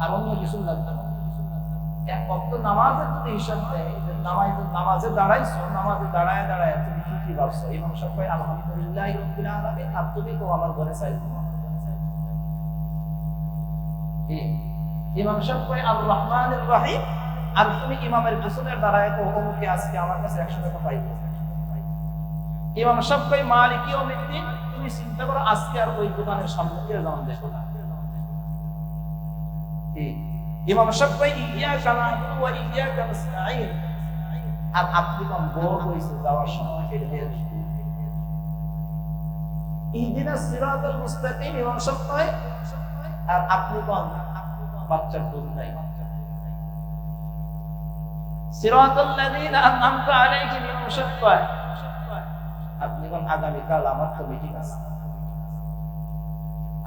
আর অন্য কিছু লাগবে না। এক ওয়াক্ত নামাজের যদি হিসাব নেয় যে নামাজে দাঁড়াইছো, নামাজে দাঁড়ায় দাঁড়ায় তুমি কি কি ভাবছো? ইমাম সাহেব কয় আলহামদুলিল্লাহ রাব্বিল আলামিন, আর তুমি তো আমার ঘরে চাইছো। ইমাম সাহেব কয় আর রহমানির রহিম, আর তুমি ইমামের পিছনে দাঁড়ায় তো অমুকে আজকে আমার কাছে 100 টাকা পাইবে। ইমাম সাহেব কয় মালিক ইয়াউমিদ্দিন, তুমি চিন্তা করো আজকে আর ওই দোকানের সামনে দিয়ে যাওয়া দেখো না। ইমাম সাহেব কয় ইয়্যাকা না'বুদু ওয়া ইয়্যাকা নাস্তাঈন, আর আপনি কোন বড় হইছে যাওয়ার সময় কেটে দিয়ে ইহদিনাস সিরাতাল মুস্তাকিম, ইমাম সাহেব কয়, আর আপনি কোন বাচ্চার দুধ নাই। সিরাতাল লাযীনা আন'আমতা আলাইহিম, ইমাম সাহেব কয় আপনি কোন আগামীকাল আমার তো মিটিং আছে,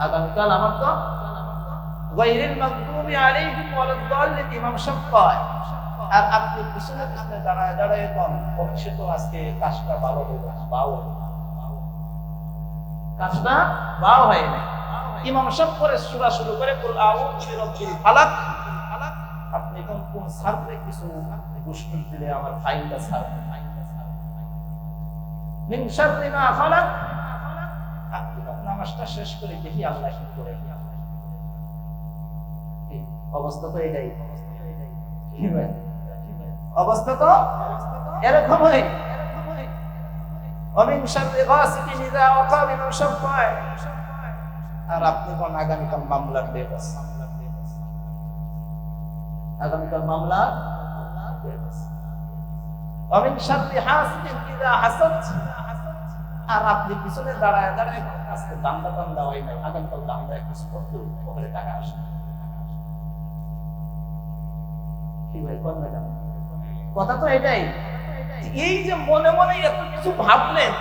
আগামীকাল আমার তো গায়রিল মাগদুবি আলাইহিম ওয়ালাদ-দাল্লিন, ইমাম সাহেব কয়, আর আপনি পিছনে পিছনে দাঁড়ায় দাঁড়ায় কোন পক্ষে তো আজকে কাজটা ভালো হলো না, বাও কাজটা বাও হয় না। ইমাম সাহেব করে সূরা শুরু করে কুল আউযু বিরাব্বিল ফালাক, আপনি কোন সারতে কিছু গোষ্ঠী দিলে আমার ফাইলটা সার মিন শাররি মা খালাক, আপনি নামাজটা শেষ করে দেখি আল্লাহ কি করে। অবস্থা তো এটাই, অবস্থা তো এরকমই অমিন শাররি গাসিকিন ইযা ওয়াকা মিন শাররি, আর আপনি কোন আগামীকাল মামলার ডেট আছে, আগামীকাল মামলা অমিন শাররি হাসিদিন ইযা হাসাদ, আর আপনি পিছনে দাঁড়ায় দাঁড়ায় আজকে দান্দা হয় না, আগামীকাল দান্দা কিছু করতে ওখানে টাকা আসে কি ভাই কোন না কথা তো এটাই। এই যে মনে মনে এত কিছু ভাবলেন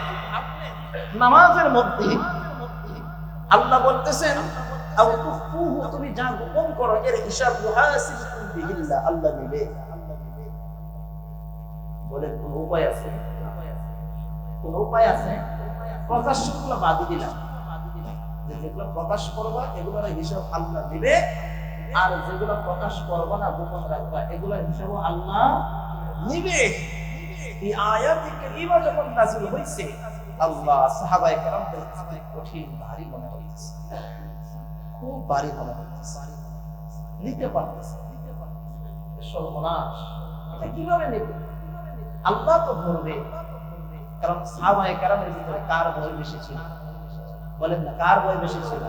নামাজের মধ্যে, আল্লাহ বলতেছেন তুমি যা গোপন করো এর হিসাব ইউহাসিবুকুম বিহিল্লাহ, আল্লাহ নেবে। বলে কোন উপায় আছে? কোন উপায় আছে? প্রকাশ্যগুলো বাদ দিলাম, যেগুলো প্রকাশ করবা এগুলোর হিসাব আল্লাহ দিবে, আর যেগুলো প্রকাশ করবা না গোপন রাখবা এগুলোর হিসাব আল্লাহ নিবে। এই আয়াতে কারিমা যখন নাযিল হইছে আল্লাহ সাহাবায়ে কেরামদের কাছে কঠিন ভারী মনে হইছে, খুব ভারী মনে হইছে, নিতে পারতেছে সর্বনাশ, এটা কিভাবে নেবে? আল্লাহ তো ধরবে। কারণ সাহাবায়ে কেরামের ভিতরে কার ভয় বেশি ছিল? বলেন না, কার ভয় বেশি ছিল?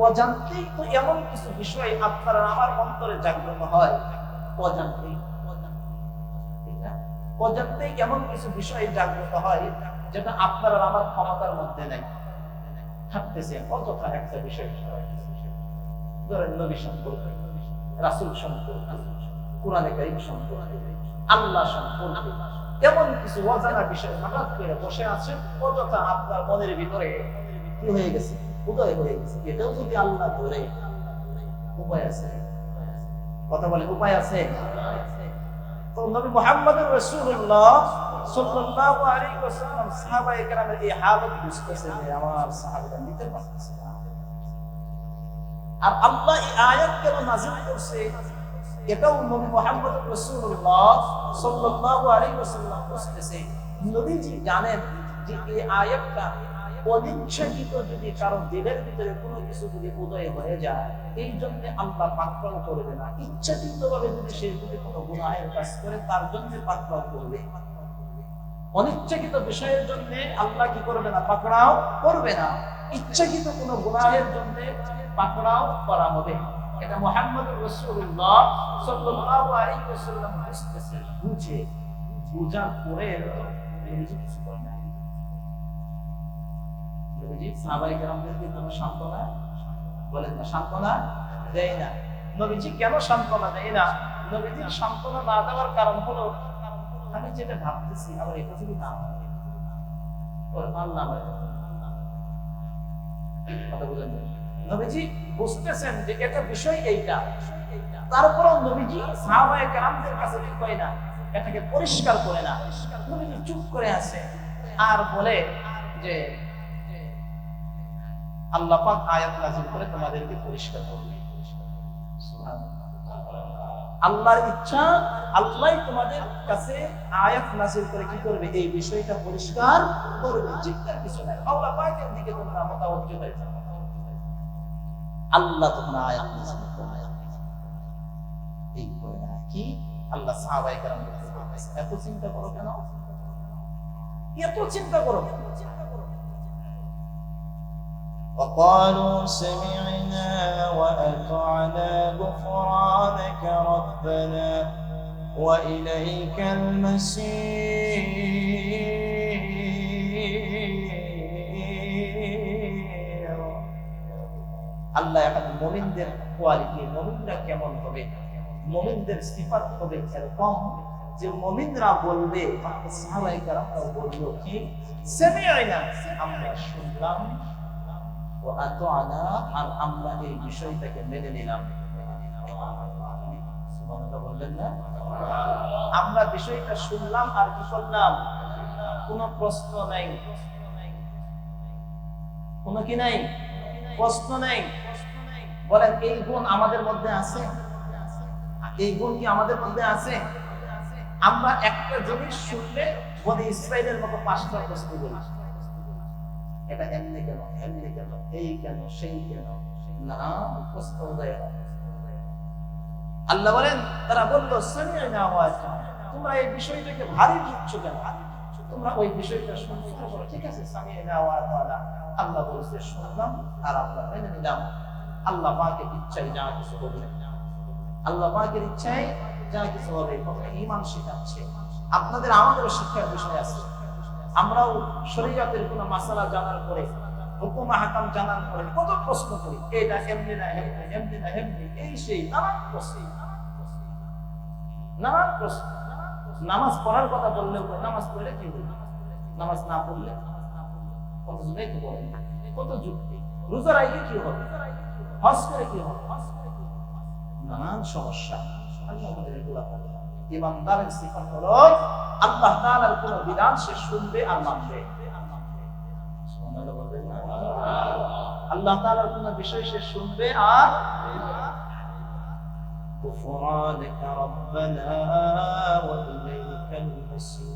অজান্তেই তো এমন কিছু বিষয় আপনার আমার অন্তরে জাগ্রত হয়, অজান্তেই অজান্তেই এমন কিছু বিষয় জাগ্রত হয় যেটা আপনার আমার ক্ষমতার মধ্যে নাই, থাকতেছে অযথা একটা বিষয়। ধরেন নবী সম্পর্কে, রাসূল সম্পর্কে, কোরআনে কারীম সম্পর্কে, আল্লাহ সম্পর্কে এমন কিছু অজানা বিষয় হঠাৎ করে বসে আছে, অযথা আপনার মনের ভিতরে কি হয়ে গেছে, উদয় হয়ে গেছে। এটাও যদি আল্লাহ ধরে, উপায় আছে? কথা বলে উপায় আছে? তো নবী মুহাম্মদুর রাসূলুল্লাহ সাল্লাল্লাহু আলাইহি ওয়াসাল্লাম সাহাবায়ে কেরামের এই হালত বুঝতেছে যে আমার সাহাবীরা নিতে পারতেছে না, আর আল্লাহ এই আয়াত কেন নাযিল করছে এটাও নবী মুহাম্মদুর রাসূলুল্লাহ সাল্লাল্লাহু আলাইহি ওয়াসাল্লাম বুঝতেছে। নবীজি জানেন যে এই আয়াতটা অনিচ্ছাকৃত যদি কারো দিলের ভিতরে কোনো কিছু যদি উদয় হয়ে যায়, এই জন্য আল্লাহ পাকড়াও করবে না। ইচ্ছাকৃতভাবে যদি সে যদি কোনো গুনাহের কাজ করে তার জন্য পাকড়াও করবে, অনিচ্ছাকৃত বিষয়ের জন্য আল্লাহ কি করবে না, পাকড়াও করবে না। ইচ্ছাকৃত কোনো গুনাহের জন্য পাকড়াও করা হবে। এটা মুহাম্মদুর রাসূলুল্লাহ সাল্লাল্লাহু আলাইহি ওয়াসাল্লাম বুঝতেছেন, বুঝার পরে নবীজি কিছু করে না। নবীজি সাহাবায়ে কেরামদেরকে কোনো সান্ত্বনা বলেন না, সান্ত্বনা দেয় না। নবীজি কেন সান্ত্বনা দেয় না? নবীজির সান্ত্বনা না দেওয়ার কারণ হলো আমি যেটা ভাবতেছি আবার এটা যদি না হয়, আল্লাহ কথা বুঝেন। নবীজি বুঝতেছেন যে এটা বিষয় এইটা, তারপরও নবীজি সাহাবায়ে কেরামদের কাছে কি কয় না, এটাকে পরিষ্কার করে না। নবীজি চুপ করে আছে আর বলে যে আল্লাহ পাক আয়াত নাযিল করে তোমাদেরকে পরিষ্কার করবে। সুবহানাল্লাহ, আল্লাহর ইচ্ছা, আল্লাহই তোমাদের কাছে আয়াত নাযিল করে কি করবে, এই বিষয়টা পরিষ্কার করবে। চিন্তার কিছু নাই, আল্লাহ পাকের দিকে তোমরা মুতাওয়াজ্জিহ হয়ে যাও। আল্লাহ তখন আয়াত নাযিল করে এই করে কি আল্লাহ সাহাবায়ে কেরামদের কাছে এত চিন্তা করো কেন, এত চিন্তা করো কেন? وقالوا سمعنا وأطعنا غفرانك ربنا وإليك المصير। আল্লাহ এখন মুমিনদের কোয়ালিটি, মুমিনরা কেমন হবে, মুমিনদের সিফাত হবে এরকম যে মুমিনরা বলবে, সাহাবায়ে কেরামরা বললো কি, সামি'না, আমরা শুনলাম, ওয়া আতা'না, আর আমরা এই বিষয়টাকে মেনে নিলাম। সুবহানাল্লাহ বললেন না? আমরা বিষয়টা শুনলাম আর কি করলাম, কোনো প্রশ্ন নাই, কোনো কি নাই, প্রশ্ন নাই। বলেন এই গুণ আমাদের মধ্যে আছে? এই গুণ কি আমাদের মধ্যে আছে? আমরা একটা জিনিস শুনলে বনি ইসরাইলের মতো 5টা প্রশ্ন করি, এটা এমনি কেন, এমনি কেন, এই কেন, সেই কেন, না প্রশ্ন উদয় হয়। আল্লাহ বলেন তারা বলল সামি'না ওয়া আতা'না, তোমরা এই বিষয়টাকে ভারী দিচ্ছ কেন? তোমরা ওই বিষয়টা শুনতে করো, ঠিক আছে, সামি'না ওয়া আতা'না, আল্লাহ বলেছে শুনলাম আর আমরা মেনে নিলাম। আল্লাহ পাকের ইচ্ছায় যা কিছু হবে, আল্লাহ পাকের ইচ্ছায় যা কিছু হবে। ঈমান শিখাচ্ছে, আপনাদের আমাদেরও শিক্ষার বিষয় আছে। আমরাও শরীয়তের কোন মাসালা জানার পরে, হুকুম আহকাম জানার পরে কত প্রশ্ন করি, এটা এমনি না এমনি, এমনি না এমনি, এই সেই নানান প্রশ্ন, নানান প্রশ্ন। নামাজ পড়ার কথা বললেও নামাজ পড়লে কি হবে, নামাজ না পড়লে কত নেকি বলে, কত যুক্তি। রোজা রাখলে কি হবে, হজ করে কি হবে, নানান সমস্যা। আল্লাহ আমাদের এগুলা বলে। ইমানদারের সিফাত হলো আল্লাহ তাআলার কোন বিধান সে শুনবে আর মানবে। আল্লাহ তাআলার কোন বিষয় সে শুনবে আর غفرانك ربنا وإليك المصير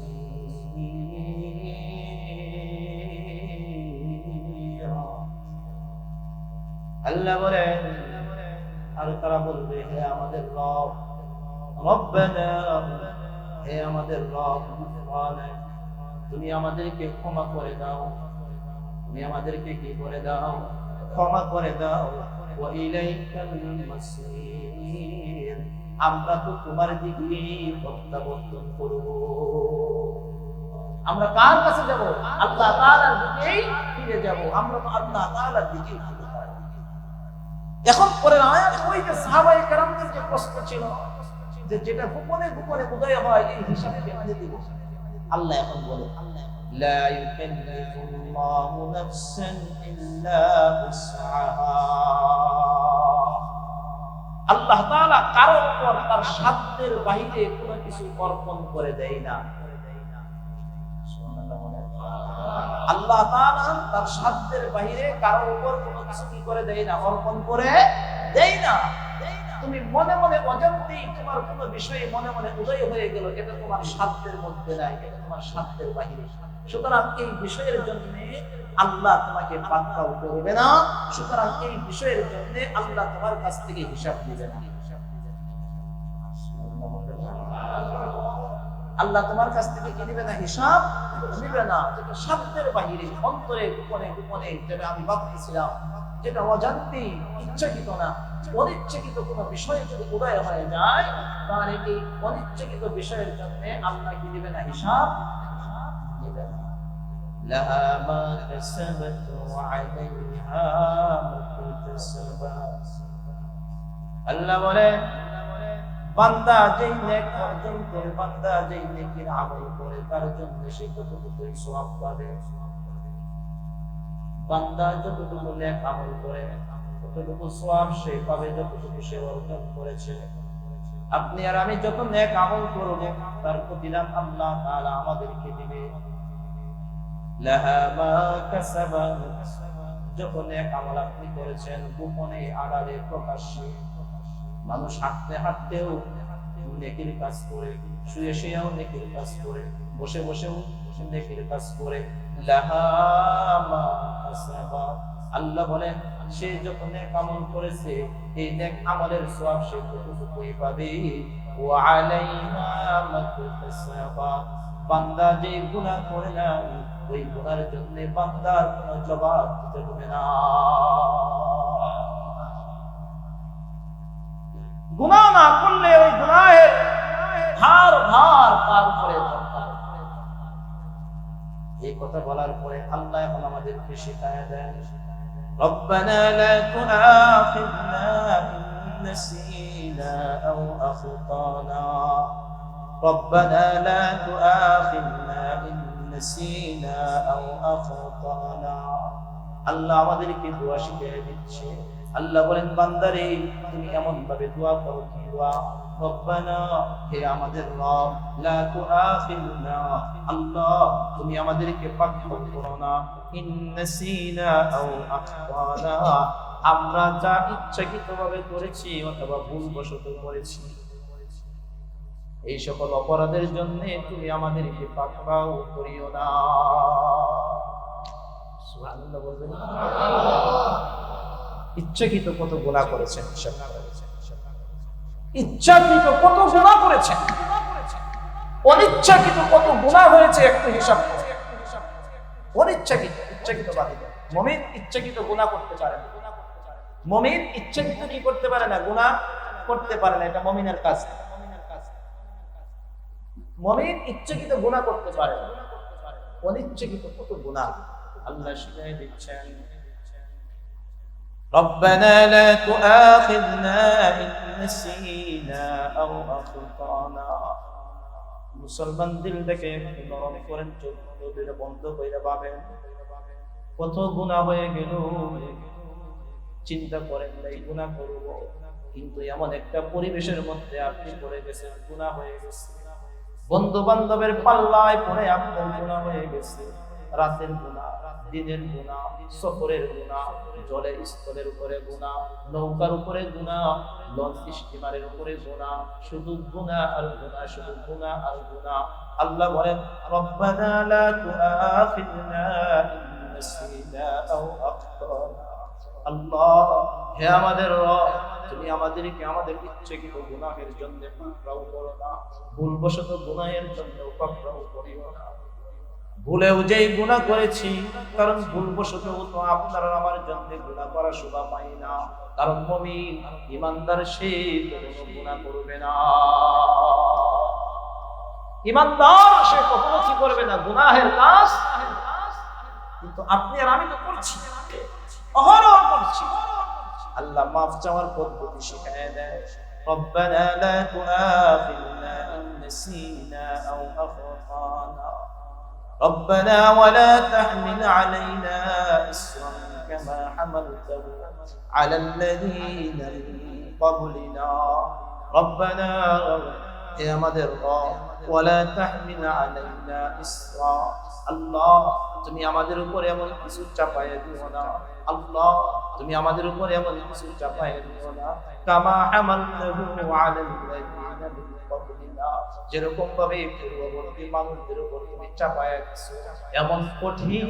আল্লাহ বলেন, আর তারা বলবে হে আমাদের রব, রব্বানা, হে আমাদের রব, গুফরানাক, তুমি আমাদেরকে ক্ষমা করে দাও, তুমি আমাদেরকে কি করে দাও, ক্ষমা করে দাও। ওয়া ইলাইকাল মাসির, আমরা তো তোমার দিকে প্রত্যাবর্তন করব। আমরা কার কাছে যাব? আল্লাহ তাআলার দিকেই ফিরে যাব। আমরা তো আল্লাহ তাআলার দিকেই ফিরে যাব। এখন পরের আয়াত, ওই যে সাহাবায়ে কেরামদের যে প্রশ্ন ছিল যে যেটা গোপনে গোপনে উদয় হয়, এই হিসাব কেমনে দিব? আল্লাহ এখন বলে, لا يكلف الله نفسا إلا وسعها আল্লাহ তাআলা কারো উপর তার সাধ্যের বাইরে কোনো কিছু অর্পণ করে দেয় না। আল্লাহ তাআলা তার সাধ্যের বাইরে কারো উপর কোনো কিছু কি করে দেয় না, অর্পণ করে দেয় না। তুমি মনে মনে অজান্তেই তোমার কোনো বিষয়ে মনে মনে উদয় হয়ে গেল, এটা তোমার সাধ্যের মধ্যে নাই, এটা তোমার সাধ্যের বাইরে। সুতরাং এই বিষয়ের জন্য আল্লাহ তোমাকে পাকড়াও করবে না। সুতরাং এই বিষয়ের জন্য আল্লাহ তোমার কাছ থেকে হিসাব দিবে না। আল্লাহ তোমার কাছ থেকে কি নিবে না, হিসাব নিবে না। যেটা সাধ্যের বাহিরে, অন্তরে গোপনে গোপনে, যেটা আমি ভাবতেছিলাম, যেটা অজান্তে, ইচ্ছাকৃত না, অনিচ্ছাকৃত কোনো বিষয়ে যদি উদয় হয়ে যায়, তাহলে এই অনিচ্ছাকৃত বিষয়ের জন্য আল্লাহ কি দিবে না, হিসাব দিবে না। لها ما كسبت وعليها ما اكتسبت আল্লাহ বলে, বান্দা যেই নেক অর্জন করে, বান্দা যেই নেকির আমল করে, তার জন্য সে কতটুকুই সওয়াব পাবে। বান্দা যতটুকু নেক আমল করে ততটুকু সওয়াব সে পাবে, যতটুকু সে অর্জন করেছে। আপনি আর আমি যত নেক আমল করব, তার প্রতিদান আল্লাহ তাআলা আমাদেরকে দিবে। لها ما كسبت যখন নেক আমল আপনি করেছেন, গোপনে, আড়ালে, প্রকাশ্যে, মানুষ হাঁটতে হাঁটতেও নেকির কাজ করে, শুয়ে শুয়েও নেকির কাজ করে, বসে বসেও নেকির কাজ করে, لها ما كسبت আল্লাহ বলেন, সে যখন নেক আমল করেছে, এই নেক আমলের সওয়াব সে কতটুকুই পাবে। وعليها ما اكتسبت বান্দা যে গুনাহ করে না, ওই গুনার জন্য বান্দার কোনো জবাব দিতে হবে না। গুনাহ না করলে ওই গুনাহের ভার তার উপরে পড়বে। এই কথা বলার পরে আল্লাহ এখন আমাদেরকে শিখায়া দেন, ربنا لا تؤاخذنا إن نسينا أو أخطأنا ربنا لا تؤاخذنا إن نسينا أو أخطأنا আল্লাহ আমাদেরকে দোয়া শিখিয়ে দিচ্ছে। আল্লাহ বলেন, বান্দারে তুমি এমন ভাবে দোয়া করো, কি দোয়া? রব্বানা, হে আমাদের রব, লা তুআখিযনা, আল্লাহ তুমি আমাদেরকে পাকড়াও করো না, ইন নাসিনা আও আখতানা, আমরা যা ইচ্ছাকৃতভাবে করেছি অথবা ভুলবশত করেছি, এই সকল অপরাধের জন্য তুমি আমাদেরকে পাকড়াও করিও না। সুবহানাল্লাহ বলবেন। ইচ্ছাকৃত কত গুনাহ করেছেন, ইচ্ছাকৃত কত গুনাহ করেছেন। অনিচ্ছাকৃত কত গুনাহ হয়েছে একটু হিসাব করুন। অনিচ্ছাকৃত, ইচ্ছাকৃত বাতিল। মুমিন ইচ্ছাকৃত গুনাহ করতে পারে না। মুমিন ইচ্ছাকৃত কি করতে পারে না? গুনাহ করতে পারে না, এটা মুমিনের কাজ। মুমিন ইচ্ছাকৃত গুনাহ করতে পারে না, অনিচ্ছাকৃত কত গুনাহ আল্লাহ শিখিয়ে দিচ্ছেন। ربنا لا تؤاخذنا إن نسينا أو أخطأنا মুসলমান দিল থেকে নরম করেন, চোখটা বন্ধ করে ভাবেন কত গুনাহ হয়ে গেল। চিন্তা করেন এই গুনাহ করব, কিন্তু এমন একটা পরিবেশের মধ্যে আপনি পড়ে গেছেন, গুনাহ হয়ে গেছে। বন্ধু বান্ধবের পাল্লায় পড়ে আপনার গুনাহ হয়ে গেছে। রাতের গুনাহ, দিনের গুনাহ, সফরের গুনাহ, জলের স্থলের উপরে গুনাহ, নৌকার উপরে গুনাহ, লঞ্চ স্টিমারের উপরে গুনাহ, শুধু গুনাহ আর গুনাহ, শুধু গুনাহ আর গুনাহ। আল্লাহ বলেন রব্বানা লা তুআখিযনা ইন নাসিনা আও আখতানা। আল্লাহ, হে আমাদের রব, তুমি আমাদেরকে আমাদের ইচ্ছাকৃত গুনাহের জন্য পাকড়াও করো না, ভুলবশত গুনাহের জন্য পাকড়াও করিও না। ভুলেও যেই গুনাহ করেছি, কারণ ভুলবশত তো আপনার আমার জন্য গুনাহ করা শোভা পাই না, কারণ মুমিন ঈমানদার সে কোনো গুনাহ করবে না। ঈমানদার সে কখনো কি করবে না? গুনাহের কাজ। কিন্তু আপনি আর আমি তো করছি, অহরহ করছি। আল্লাহ মাফ চাওয়ার পদ্ধতি শিখিয়ে দেয়। রব্বানা লা তুআখিযনা ইন নাসিনা আও আখতানা ربنا ولا تحمل علينا إصرا كما حملته على الذين من قبلنا ربنا يا مدر ولا تحمل علينا إصرا আল্লাহ, তুমি আমাদের উপর এমন কিছু চাপায়ে দিও না। আল্লাহ, তুমি আমাদের উপর এমন কিছু চাপায়ে দিও না কামা হামালনাহু আলাল্লাযীনা মিন ক্বাবলিনা, যেরকম ভাবে পূর্ববর্তী মানুষদের উপর তুমি চাপায়ে দিছো। এমন কঠিন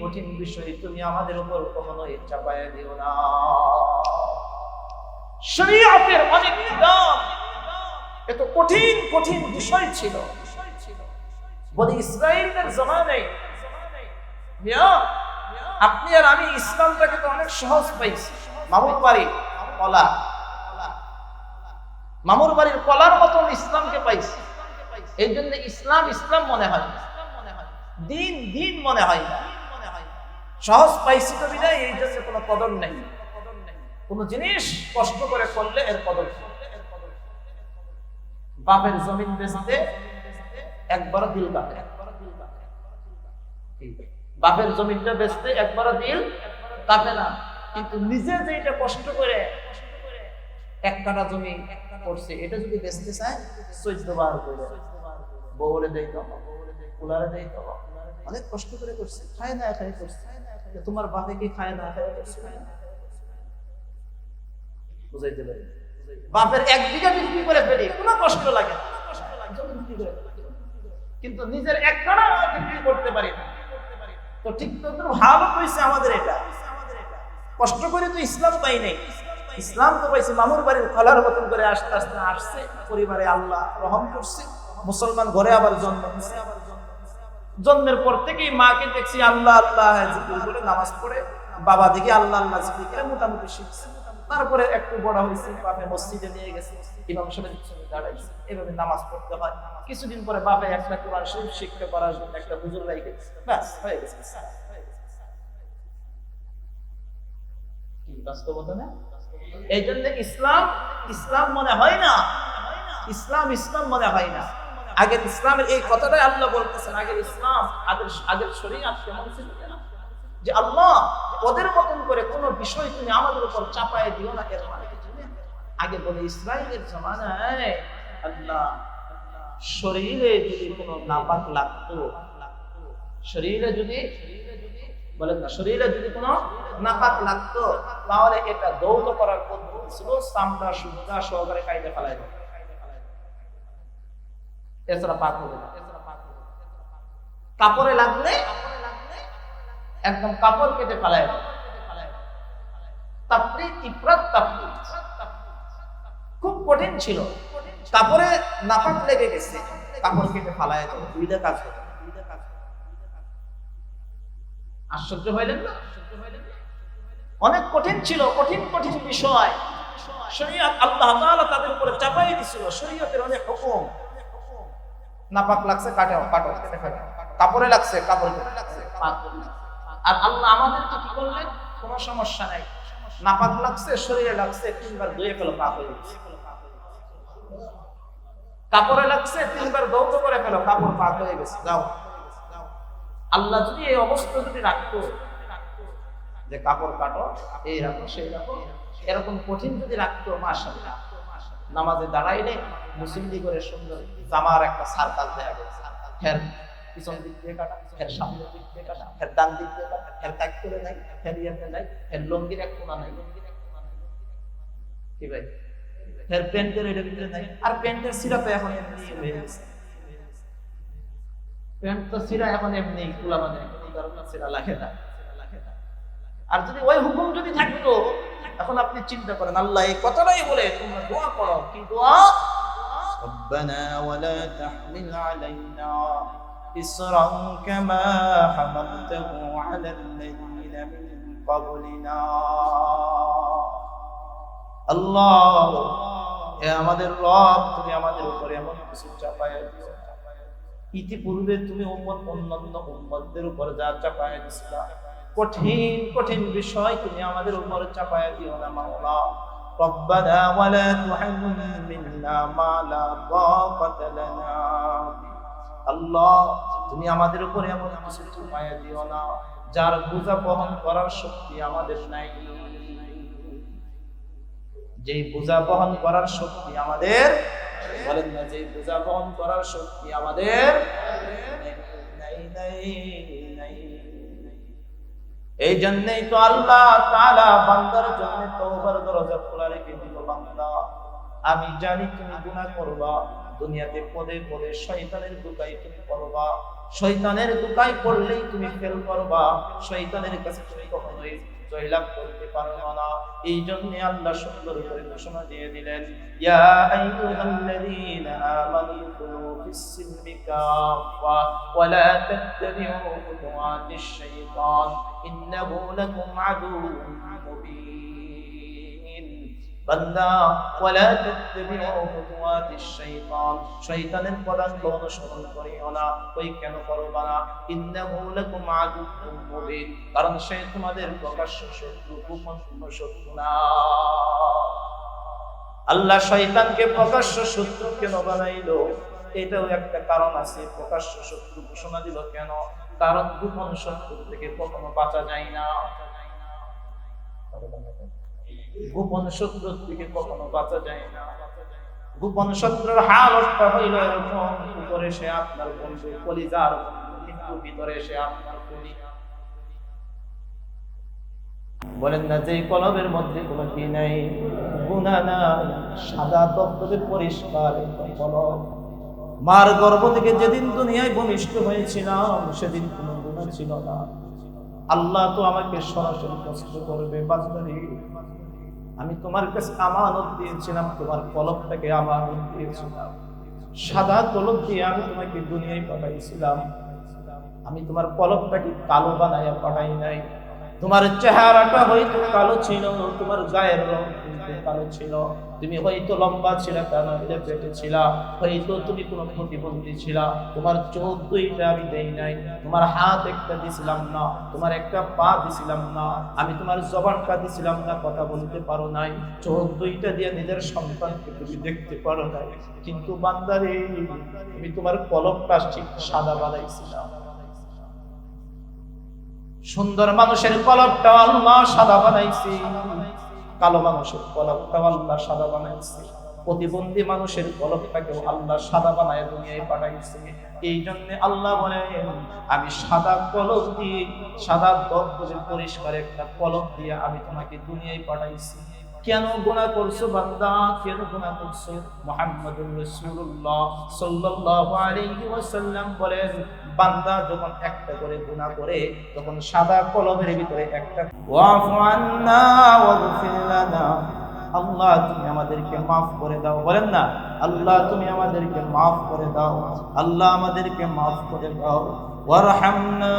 কঠিন বিষয় তুমি আমাদের উপর কখনোই চাপায়ে দিও না। শরীয়তের অনেক বিধান, এত কঠিন কঠিন বিষয় ছিল বনি ইসরাঈলের জামানায়। আপনি আর আমি ইসলামটাকে তো অনেক সহজ পাইছি। মামুর বাড়ির কলা, মামুর বাড়ির কলার মতন ইসলামকে পাইছি। এই জন্য ইসলাম ইসলাম মনে হয় না, দিন দিন মনে হয় না। সহজ পাইছি তো বিদায়, এই জন্য কোনো কদর নেই। কোনো জিনিস কষ্ট করে করলে এর কদর। বাপের জমিন বেচতে একবার দিল কাটে, বাপের জমিনটা বেচতে একবার দিল কাটে না, কিন্তু নিজে যেটা কষ্ট করে এক কাটা জমি করছে, এটা যদি বেচতে চায় 14 বার করে বউরে দেই তো, কুলারে দেই তো, অনেক কষ্ট করে করছে, খায় না খায় করছে। তোমার বাপে কি খায় না খায় করছে? বুঝাইতে পারি? বাপের 1 বিঘা বিক্রি করে ফেলি, কোনো কষ্ট লাগে না, কিন্তু নিজের 1 কাটা বিক্রি করতে পারি না। তো ঠিক তো ভালো হয়েছে আমাদের এটা, কষ্ট করে তো ইসলাম পাই নাই। ইসলাম তো পাইছি মামুর বাড়ির খলার মতন করে আস্তে আস্তে আসছে, পরিবারে আল্লাহ রহম করছে, মুসলমান ঘরে আবার জন্ম নিছে। জন্মের পর থেকেই মাকে দেখছি আল্লাহ আল্লাহ জিকির করে নামাজ পড়ে, বাবা দেখি আল্লাহ আল্লাহ জিকির করে মোটামুটি শিখছে। তারপরে একটু বড় হয়েছে, বাপে মসজিদে নিয়ে গেছে, ইমাম সাহেবের পিছনে দাঁড়াইছে, এভাবে নামাজ পড়তে হয়। কিছুদিন পরে বাপে একটা কোরআন শরীফ শিক্ষা করার জন্য একটা হুজুর রাইখে ব্যাস হয়ে গেছে। কি বাস্তবতা না? এই জন্য ইসলাম ইসলাম মনে হয় না, ইসলাম ইসলাম মনে হয় না। আগের ইসলামের এই কথাটাই আল্লাহ বলতেছেন, আগের ইসলাম আগের শরীয়ত কেমন ছিল না, যে আল্লাহ ওদের মতন করে কোন বিষয় তুমি আমাদের উপর চাপায় দিও না। এর মানে আগে বলে ইসরায়েলের জামানায় আল্লাহ শরীরে যদি কোনো নাপাক লাগতো, শরীরে যদি বলেন না, শরীরে যদি কোনো নাপাক লাগতো, তাহলে এটা দৌত করার পদ্ধতি ছিল চামড়া সুদ্ধা সহকারে কাইটে ফেলাই দেয়, এছাড়া পাক হবে না। কাপড়ে লাগলে একদম কাপড় কেটে ফেলায় দেয়। খুব কঠিন ছিল। কাপড়ে নাপাক লেগে গেছে, কাপড় কেটে ফালায় দাও, দুইটা কাজ হবে। আশ্চর্য হইলেন না? অনেক কঠিন ছিল, কঠিন কঠিন বিষয় শরীয়ত আল্লাহ তাআলা তাদের উপরে চাপাই দিছিল। শরীয়তের অনেক হুকুম, নাপাক লাগছে কাটো কাটো কেটে ফেলো, কাপড়ে লাগছে কাপড় কেটে পাক করো। আর আল্লাহ আমাদেরকে কি করলেন? কোনো সমস্যা নাই, নাপাক লাগছে শরীরে লাগছে 3 বার ধুয়ে ফেলো, পাক হয়ে গেছে। কাপড়ে লাগছে 3 বার ধৌত করে ফেলো, কাপড় পাক হয়ে গেছে, যাও। আল্লাহ যদি এই অবস্থা যদি রাখতো যে কাপড় কাটো, এই রাখো সেই রাখো, এরকম কঠিন যদি রাখতো, মাশাআল্লাহ, নামাজে দাঁড়াইলে মুসল্লি করে সুন্দর জামার একটা সার্কাস দেখা গেছে, ফের পিছন দিক দিয়ে কাটা, ফের সামনের দিক দিয়ে কাটা, ফের ডান দিক দিয়ে কাটা, ফের কাট করে নাই, ফের ইয়াতে নাই, ফের লঙ্গির এক কোণা নাই, কি ভাই, ফের প্যান্টের এর ভিতরে নাই। আর প্যান্টের সিরা তো এখন এমনি হয়ে গেছে, প্যান্ট তো সিরা এখন এমনি খোলা, মানে কোনো ধরনের সিরা লাগে না। আর যদি ওই হুকুম যদি থাকতো, এখন আপনি চিন্তা করেন, আল্লাহ এই কথাটাই বলে তোমরা দোয়া করো, কি দোয়া? রব্বানা ওয়ালা তাহমিল আলাইনা ইসরান কামা হামালতাহু আলাল্লাযীনা মিন ক্বাবলিনা। আল্লাহ, হে আমাদের রব, তুমি আমাদের উপরে এমন কিছু চাপায়া দিও, ইতিপূর্বে তুমি অন্যান্য উম্মতদের উপর যা চাপায়া দিছিলা, কঠিন কঠিন বিষয় তুমি আমাদের উপর চাপায়া দিও না মাওলা। রব্বানা ওয়ালা তুহাম্মিলনা মা লা তাকাতা লানা। আল্লাহ, তুমি আমাদের উপর এমন কিছু চাপায়া দিও না যার বোঝা বহন করার শক্তি আমাদের নাই। যেই বোঝা বহন করার শক্তি আমাদের, বলেন না, যেই বোঝা বহন করার শক্তি আমাদের নাই নাই নাই। এই জন্যই তো আল্লাহ তাআলা বান্দার জন্য তওবার দরজা খোলা রেখে দিল। বান্দা, আমি জানি তুমি গুনাহ করবা, দুনিয়াতে পদে পদে শয়তানের দুকাই তুমি করবা, শয়তানের দুকাই পড়লেই তুমি ফেল করবা, শয়তানের কাছে তুমি কখনোই জয়লাভ করতে পারবে না। এই জন্য আল্লাহ সুন্দর করে ঘোষণা দিয়ে দিলেন, ইয়া আইয়ুহাল্লাযীনা আমানু কুলু ফিস-সিলমি কাফা ওয়া লা তাত্তাবিউ খুতুওয়াতিশ শাইতান ইন্নাহু লাকুম আদুউম মুবিন। বান্দা, ওয়া লা তাত্তাবিউ খুতুওয়াতিশ শাইতান, শয়তানের পদাঙ্ক অনুসরণ করিও না। ওই কেন করবা না? ইন্নাহু লাকুম আদুউম মুবিন, কারণ সে তোমাদের প্রকাশ্য শত্রু, গোপন শত্রু না। আল্লাহ শয়তানকে প্রকাশ্য শত্রু কেন বানাইলো? এটাও একটা কারণ আছে। প্রকাশ্য শত্রু ঘোষণা দিল কেন? কারণ গোপন শত্রু থেকে কখনো বাঁচা যায় না। গোপন শত্রু থেকে কখনো বাঁচা যায় না। গোপন শত্রুর হালতটা হইল এরকম, উপরে সে আপনার বন্ধু, কলিজার বন্ধু, কিন্তু ভিতরে সে আপনার কলি। বলেন না, যে কলবের মধ্যে কোনো কি নাই, গুনাহ নাই, সাদা তকতকে পরিষ্কার কলব। মার গর্ভ থেকে যেদিন দুনিয়ায় ভূমিষ্ঠ হয়েছিলাম, সেদিন কোনো গুনাহ ছিল না। আল্লাহ তো আমাকে সরাসরি প্রশ্ন করবে, বান্দারে, আমি তোমার কাছে আমানত দিয়েছিলাম, তোমার কলবটাকে আমানত দিয়েছিলাম, সাদা কলব দিয়ে আমি তোমাকে দুনিয়ায় পাঠাইছিলাম। আমি তোমার কলবটাকে কালো বানাইয়া পাঠাই নাই। তোমার চেহারাটা হয়তো কালো ছিল, তোমার গায়ের রং কিন্তু কালো ছিল, তুমি হয়তো লম্বা ছিলা, তা নইলে পেটে ছিলা, হয়তো তুমি কোনো প্রতিবন্ধী ছিলা, তোমার চোখ দুইটা আমি দেই নাই, তোমার হাত একটা দিছিলাম না, তোমার একটা পা দিছিলাম না, আমি তোমার জবানটা দিছিলাম না, কথা বলতে পারো নাই, চোখ দুইটা দিয়ে নিজের সন্তানকে তুমি দেখতে পারো নাই। কিন্তু বান্দারে, আমি তোমার কলবটা ঠিক সাদা বানাইছিলাম। সুন্দর মানুষের কলবটা আল্লাহ সাদা বানাইছে, কালো মানুষের কলবটা আল্লাহ সাদা বানাইছে, প্রতিবন্ধী মানুষের কলবটাকেও আল্লাহ সাদা বানায় দুনিয়ায় পাঠাইছে। এই জন্য আল্লাহ বলেন, আমি সাদা কলব দিয়ে, সাদা দবদবে পরিষ্কার একটা কলব দিয়ে আমি তোমাকে দুনিয়ায় পাঠাইছি। কেন গুনাহ করছো বান্দা? কেন গুনাহ করছো? মুহাম্মদুর রাসূলুল্লাহ সাল্লাল্লাহু আলাইহি ওয়াসাল্লাম বলেন, বান্দা যখন একটা করে গুনাহ করে, তখন সাদা কলবের ভিতরে একটা ওয়াফু আন্না ওয়াগফির লানা আল্লাহ তুমি আমাদেরকে মাফ করে দাও, বলেন না আল্লাহ তুমি আমাদেরকে মাফ করে দাও, আল্লাহ আমাদেরকে মাফ করে দাও। ওয়ারহামনা,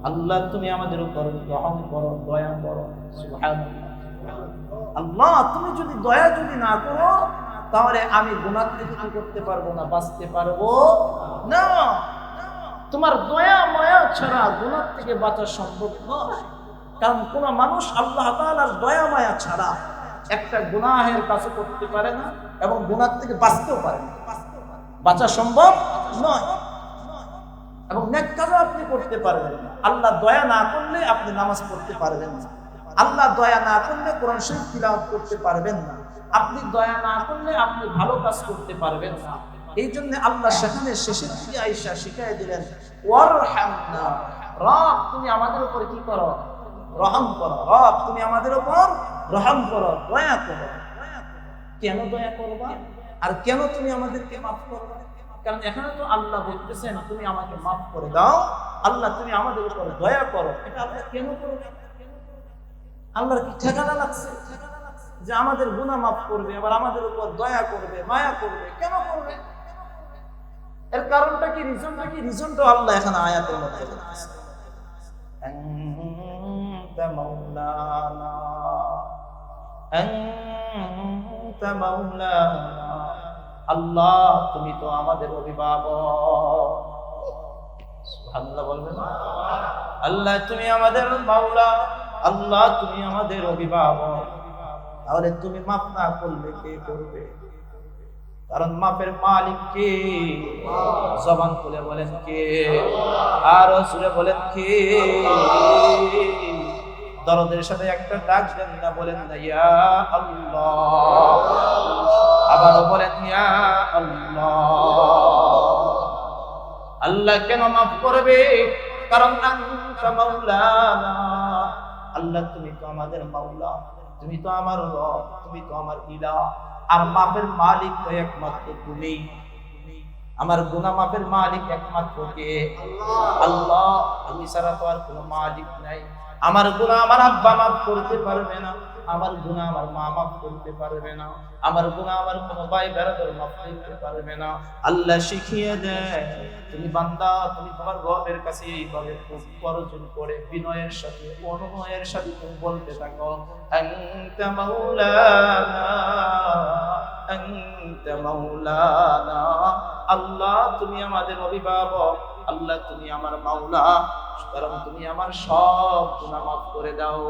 আল্লাহ তুমি আমাদের উপর রহম করো, দয়া করো। সুবহানাল্লাহ। আল্লাহ তুমি যদি দয়া যদি না করো তাহলে আমি গুনাহ থেকে কি করতে পারবো না, বাঁচতে পারবো না। তোমার দয়া মায়া ছাড়া গুনাহ থেকে বাঁচা সম্ভব নয়। কারণ কোন মানুষ আল্লাহ তাআলার দয়া মায়া ছাড়া একটা গুনাহের কাছে করতে পারে না এবং গুনাহ থেকে বাঁচতেও পারে না, বাঁচা সম্ভব নয়। এবং নেক কাজও আপনি করতে পারবেন না। আল্লাহ দয়া না করলে আপনি নামাজ পড়তে পারবেন না, আল্লাহ দয়া না করলে কোরআন শরীফ তিলাওয়াত করতে পারবেন না, আপনি দয়া না করলে আপনি ভালো কাজ করতে পারবেন না। এই জন্য আল্লাহ সেখানে শেষের দিকে আয়েশা শিখাই দিলেন, ওয়ারহামনা, রব তুমি আমাদের উপর কি করো, রহম করো। রব তুমি আমাদের উপর রহম করো, দয়া করো। কেন দয়া করবা আর কেন তুমি আমাদেরকে মাফ করবা? কারণ এখানে তো আল্লাহ বলতেছেন তুমি আমাকে মাফ করে দাও, আল্লাহ তুমি আমাদের উপর দয়া করো। এটা আল্লাহ কেন করবে? আল্লাহর কি ঠিকানা লাগছে যে আমাদের গুনাহ মাফ করবে, আবার আমাদের উপর দয়া করবে, মায়া করবে? কেন করবে? এর কারণটা কি, রিজনটা কি? রিজনটা আল্লাহ এখানে আয়াতের মধ্যে বলতেছে, আনতা মাওলানা, আনতা মাওলানা, আল্লাহ তুমি তো আমাদের অভিভাবক। সুবহানাল্লাহ বলবেন না? আল্লাহ তুমি আমাদের মাওলা, আল্লাহ তুমি আমাদের অভিভাবক। তাহলে তুমি মাফ না করলে কে করবে? কারণ মাফের মালিক কে? জবান খুলে বলেন কে? আর সুরে বলেন কে? দরদের সাথে একটা ডাক দেন না, বলেন না ইয়া আল্লাহ, আবারও বলেন ইয়া আল্লাহ। আল্লাহ কেন মাফ করবে? কারণ আনতা মাওলানা, আল্লাহ তুমি তো আমাদের মাওলা, তুমি তো আমার রব, তুমি তো আমার ইলাহ। আর মাফের মালিক তো একমাত্র তুমি। আমার গুনাহ মাফের মালিক একমাত্র কে? আল্লাহ। আমি ছাড়া তো আর কোনো মালিক নাই। আমার গুনাহ আমার আব্বা মাফ করতে পারবে না, আমার গুনাহ আমার মা মাফ করতে পারবে না, আমার গুনাহ আমার কোনো ভাই বেরাদর মাফ করতে পারবে না। আল্লাহ শিখিয়ে দেয়, তুমি বান্দা, তুমি তোমার রবের কাছে এইভাবে অর্জন করে বিনয়ের সাথে অনুনয়ের সাথে তুমি বলতে থাকো, আনতা মাওলানা, আনতা মাওলানা, আল্লাহ তুমি আমাদের অভিভাবক, আল্লাহ তুমি আমার মাওলা, কারণ তুমি আমার সব গুনাহ মাফ করে দাও।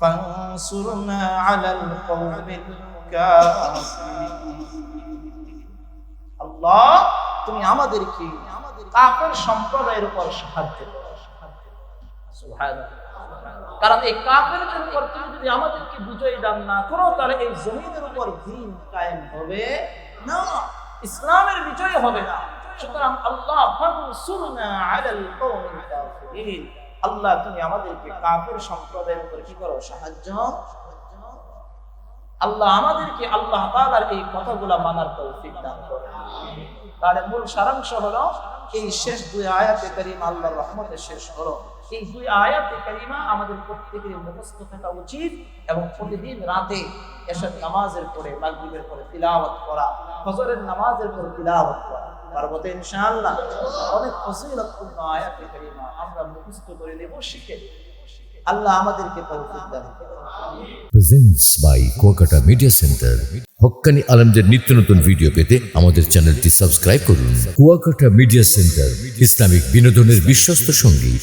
ফানসুরনা আলাল কওমিল কাফিরিন, আল্লাহ তুমি আমাদেরকে কাফের সম্প্রদায়ের উপর সাহায্য করো। সুবহানাল্লাহ। কারণ এই কাফেরদের উপর তুমি যদি আমাদেরকে বিজয় দান না করো তাহলে এই জমিনের উপর দ্বীন কায়েম হবে না, ইসলামের বিজয় হবে না। সুতরাং আল্লাহ ফানসুরনা আলাল কওমিল কাফিরিন, আল্লাহ তুমি আমাদেরকে কাফের সম্প্রদায়ের উপর কি করো, সাহায্য। আল্লাহ আমাদেরকে আল্লাহ তাআলার এই কথাগুলা মানার তৌফিক দান করুন। তাহলে মূল সারাংশ হলো এই শেষ দুই আয়াতে কারিমা আল্লাহর রহমতে শেষ হলো। এই দুই আয়াতে কারিমা আমাদের প্রত্যেকের মুখস্থ থাকা উচিত এবং প্রতিদিন রাতে এশার নামাজের পরে, মাগরিবের পরে তিলাওয়াত করা, ফজরের নামাজের পরে তিলাওয়াত করা। পারবো তো ইনশাআল্লাহ? অনেক ফজিলতপূর্ণ আয়াতে কারিমা আমরা মুখস্থ করে নেব, শিখে নেব। আল্লাহ আমাদেরকে তৌফিক দান করুন। Presents by Kuakata media centre. হক্কানি আলেমদের নিত্য নতুন ভিডিও পেতে আমাদের চ্যানেলটি সাবস্ক্রাইব করুন। কুয়াকাটা মিডিয়া সেন্টার, ইসলামিক বিনোদনের বিশ্বস্ত সঙ্গী।